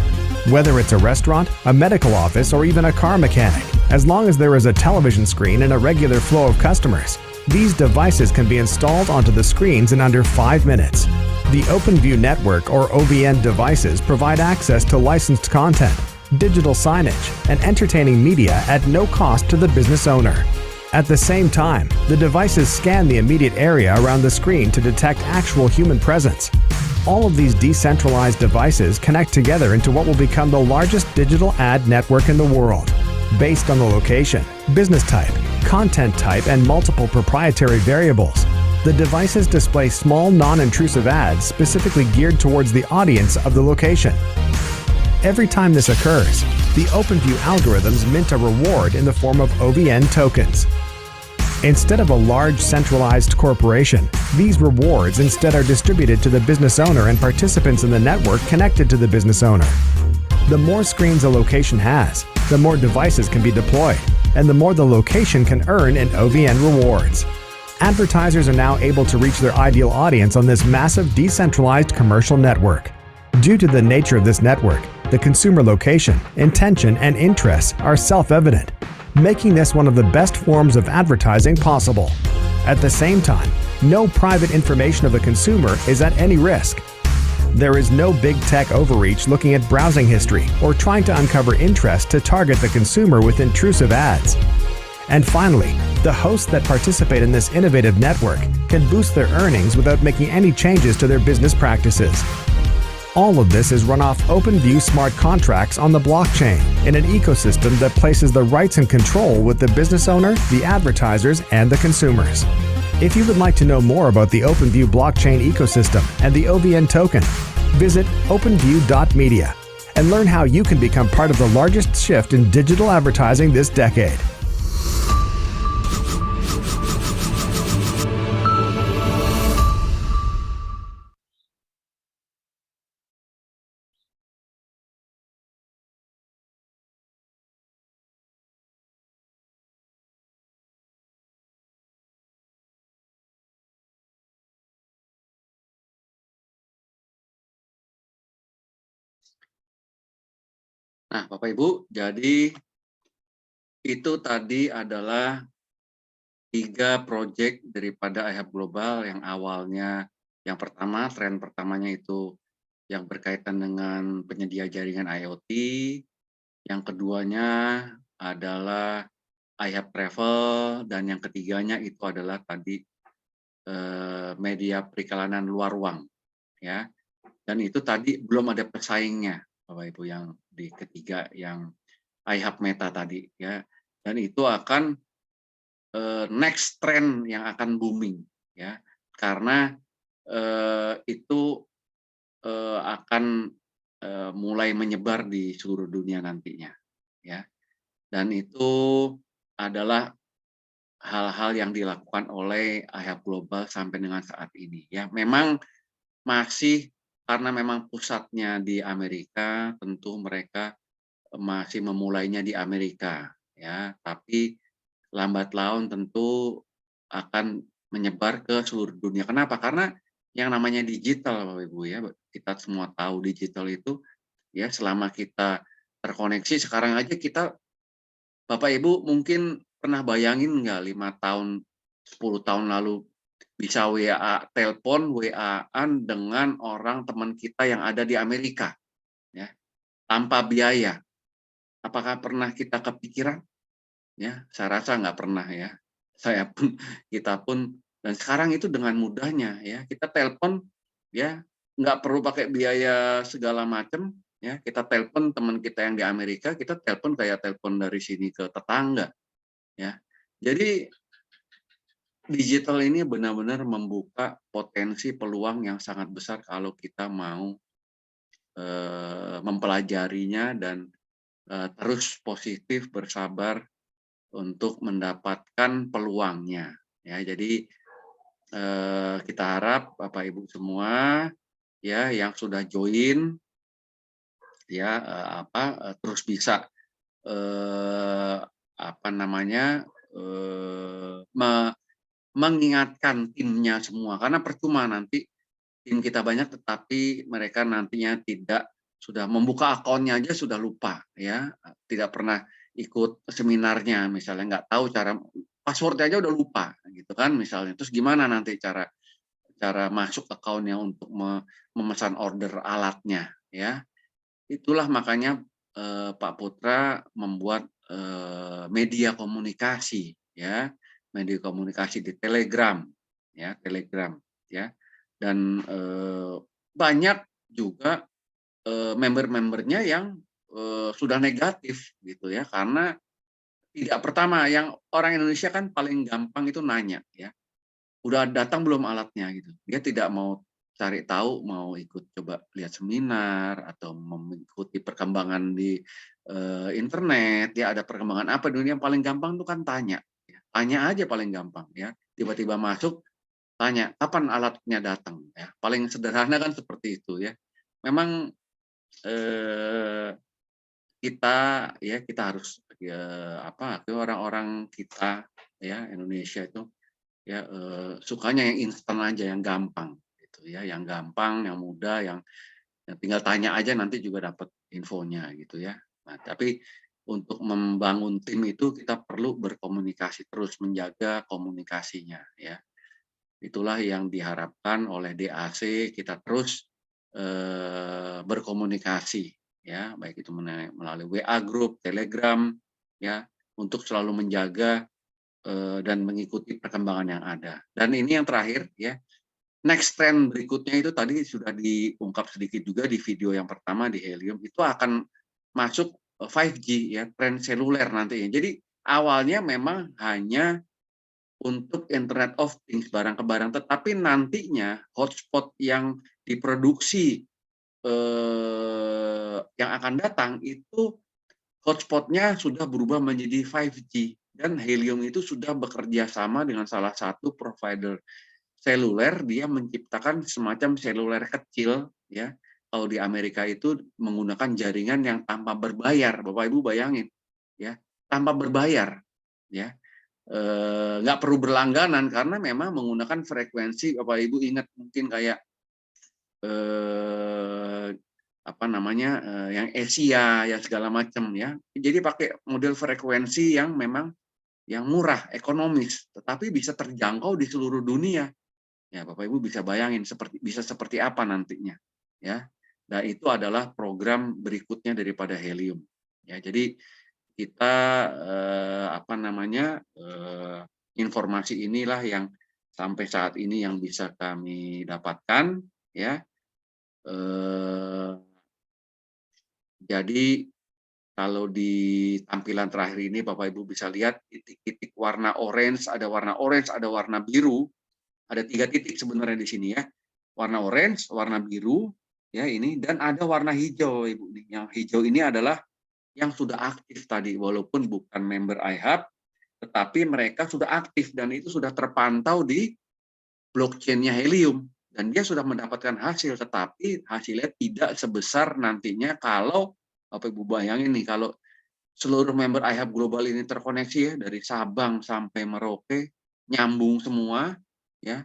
Whether it's a restaurant, a medical office, or even a car mechanic, as long as there is a television screen and a regular flow of customers, these devices can be installed onto the screens in under 5 minutes. The OpenView Network, or OVN devices, provide access to licensed content, digital signage, and entertaining media at no cost to the business owner. At the same time, the devices scan the immediate area around the screen to detect actual human presence. All of these decentralized devices connect together into what will become the largest digital ad network in the world. Based on the location, business type, content type, and multiple proprietary variables, the devices display small, non-intrusive ads specifically geared towards the audience of the location. Every time this occurs, the OpenView algorithms mint a reward in the form of OVN tokens. Instead of a large centralized corporation, these rewards instead are distributed to the business owner and participants in the network connected to the business owner. The more screens a location has, the more devices can be deployed, and the more the location can earn in OVN rewards. Advertisers are now able to reach their ideal audience on this massive decentralized commercial network. Due to the nature of this network, the consumer location, intention, and interests are self-evident, making this one of the best forms of advertising possible. At the same time, no private information of the consumer is at any risk. There is no big tech overreach looking at browsing history or trying to uncover interest to target the consumer with intrusive ads. And finally, the hosts that participate in this innovative network can boost their earnings without making any changes to their business practices. All of this is run off OpenView smart contracts on the blockchain in an ecosystem that places the rights and control with the business owner, the advertisers, and the consumers. If you would like to know more about the OpenView blockchain ecosystem and the OVN token, visit openview.media and learn how you can become part of the largest shift in digital advertising this decade. Nah, Bapak Ibu, jadi itu tadi adalah 3 proyek daripada iHub Global yang awalnya, yang pertama, tren pertamanya itu yang berkaitan dengan penyedia jaringan IoT, yang keduanya adalah iHub Travel, dan yang ketiganya itu adalah tadi media perikalanan luar ruang, ya. Dan itu tadi belum ada pesaingnya, Bapak Ibu, yang di ketiga yang iHub Meta tadi ya. Dan itu akan next trend yang akan booming ya. Karena itu akan mulai menyebar di seluruh dunia nantinya ya. Dan itu adalah hal-hal yang dilakukan oleh iHub Global sampai dengan saat ini ya. Memang masih karena memang pusatnya di Amerika, tentu mereka masih memulainya di Amerika ya, tapi lambat laun tentu akan menyebar ke seluruh dunia. Kenapa? Karena yang namanya digital Bapak Ibu ya, kita semua tahu digital itu ya, selama kita terkoneksi sekarang aja kita, Bapak Ibu mungkin pernah bayangin nggak 5 tahun, 10 tahun lalu bisa WA, telepon, WA-an dengan orang teman kita yang ada di Amerika, ya, tanpa biaya. Apakah pernah kita kepikiran? Ya, saya rasa nggak pernah ya. Saya pun, kita pun, dan sekarang itu dengan mudahnya ya, kita telepon ya, nggak perlu pakai biaya segala macam ya. Kita telepon teman kita yang di Amerika, kita telepon kayak telepon dari sini ke tetangga ya. Jadi digital ini benar-benar membuka potensi peluang yang sangat besar kalau kita mau mempelajarinya dan terus positif, bersabar untuk mendapatkan peluangnya ya. Jadi kita harap Bapak Ibu semua ya yang sudah join ya terus bisa mengingatkan timnya semua, karena percuma nanti tim kita banyak tetapi mereka nantinya tidak, sudah membuka akunnya aja sudah lupa ya, tidak pernah ikut seminarnya misalnya, nggak tahu cara passwordnya aja udah lupa gitu kan misalnya. Terus gimana nanti cara masuk akunnya untuk memesan order alatnya ya. Itulah makanya Pak Putra membuat media komunikasi ya, media komunikasi di Telegram ya, dan banyak juga member-membernya yang sudah negatif gitu ya, karena tidak, pertama yang orang Indonesia kan paling gampang itu nanya ya, udah datang belum alatnya gitu, dia tidak mau cari tahu, mau ikut coba lihat seminar atau mengikuti perkembangan di internet ya, ada perkembangan apa di dunia, yang paling gampang itu kan tanya ya. Tanya aja paling gampang ya, tiba-tiba masuk tanya kapan alatnya datang ya, paling sederhana kan seperti itu ya. Memang kita harus orang-orang kita ya Indonesia itu ya sukanya yang instan aja, yang gampang gitu ya, yang gampang, yang mudah, yang tinggal tanya aja nanti juga dapat infonya gitu ya. Nah, tapi untuk membangun tim itu kita perlu berkomunikasi terus, menjaga komunikasinya ya. Itulah yang diharapkan oleh DAC, kita terus berkomunikasi ya, baik itu melalui WA group, Telegram ya, untuk selalu menjaga dan mengikuti perkembangan yang ada. Dan ini yang terakhir ya, next trend berikutnya itu tadi sudah diungkap sedikit juga di video yang pertama di Helium, itu akan masuk 5G ya, tren seluler nantinya. Jadi awalnya memang hanya untuk Internet of Things, barang ke barang, tetapi nantinya hotspot yang diproduksi yang akan datang itu hotspotnya sudah berubah menjadi 5G, dan Helium itu sudah bekerja sama dengan salah satu provider seluler. Dia menciptakan semacam seluler kecil ya. Kalau di Amerika itu menggunakan jaringan yang tanpa berbayar, Bapak Ibu bayangin ya, tanpa berbayar ya, nggak perlu berlangganan, karena memang menggunakan frekuensi, Bapak Ibu ingat mungkin kayak yang Asia ya segala macam ya. Jadi pakai model frekuensi yang memang yang murah, ekonomis, tetapi bisa terjangkau di seluruh dunia. Ya, Bapak Ibu bisa bayangin bisa seperti apa nantinya ya. Dan itu adalah program berikutnya daripada Helium. Ya, jadi kita informasi inilah yang sampai saat ini yang bisa kami dapatkan ya. Jadi kalau di tampilan terakhir ini Bapak Ibu bisa lihat titik-titik warna orange, ada warna biru, ada 3 titik sebenarnya di sini ya. Warna orange, warna biru, ya ini, dan ada warna hijau Ibu nih. Yang hijau ini adalah yang sudah aktif tadi, walaupun bukan member iHub, tetapi mereka sudah aktif dan itu sudah terpantau di blockchain-nya Helium. Dan dia sudah mendapatkan hasil, tetapi hasilnya tidak sebesar nantinya kalau, Bapak Ibu bayangin nih, kalau seluruh member iHub Global ini terkoneksi ya, dari Sabang sampai Merauke, nyambung semua, ya,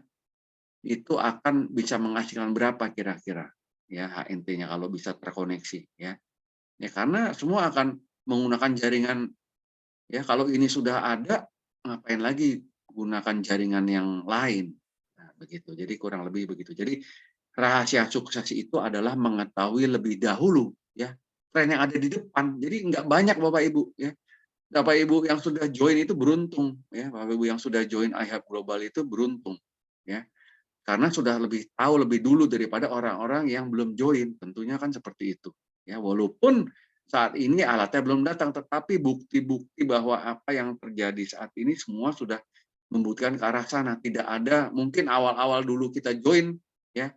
itu akan bisa menghasilkan berapa kira-kira ya HNT-nya kalau bisa terkoneksi ya. Ya karena semua akan menggunakan jaringan ya, kalau ini sudah ada ngapain lagi gunakan jaringan yang lain. Nah, begitu. Jadi kurang lebih begitu. Jadi rahasia sukses itu adalah mengetahui lebih dahulu ya tren yang ada di depan. Jadi nggak banyak Bapak Ibu ya. Bapak Ibu yang sudah join itu beruntung ya. Bapak Ibu yang sudah join iHub Global itu beruntung ya. Karena sudah lebih tahu lebih dulu daripada orang-orang yang belum join. Tentunya kan seperti itu. Ya, walaupun saat ini alatnya belum datang, tetapi bukti-bukti bahwa apa yang terjadi saat ini semua sudah membuktikan ke arah sana. Tidak ada, mungkin awal-awal dulu kita join, ya,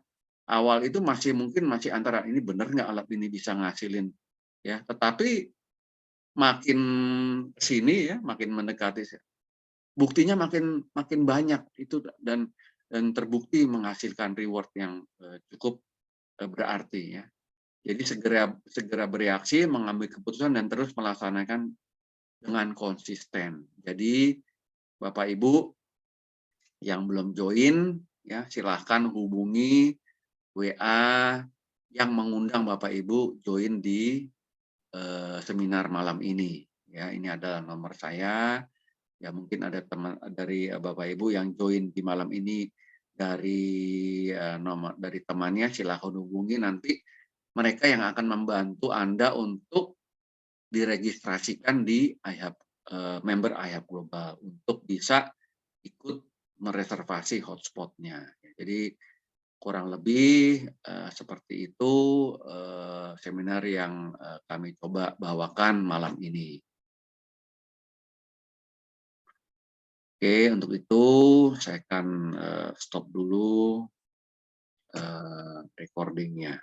awal itu mungkin masih antara ini benar nggak alat ini bisa ngasilin, ya. Tetapi makin sini ya, makin mendekati, buktinya makin banyak itu dan terbukti menghasilkan reward yang cukup berarti ya. Jadi segera bereaksi, mengambil keputusan dan terus melaksanakan dengan konsisten. Jadi Bapak Ibu yang belum join ya silahkan hubungi WA yang mengundang Bapak Ibu join di seminar malam ini. Ya, ini adalah nomor saya. Ya mungkin ada teman dari Bapak Ibu yang join di malam ini dari dari temannya, silakan hubungi, nanti mereka yang akan membantu Anda untuk diregistrasikan di iHub, member iHub Global untuk bisa ikut mereservasi hotspotnya. Jadi kurang lebih seperti itu seminar yang kami coba bawakan malam ini. Oke, untuk itu saya akan stop dulu recordingnya.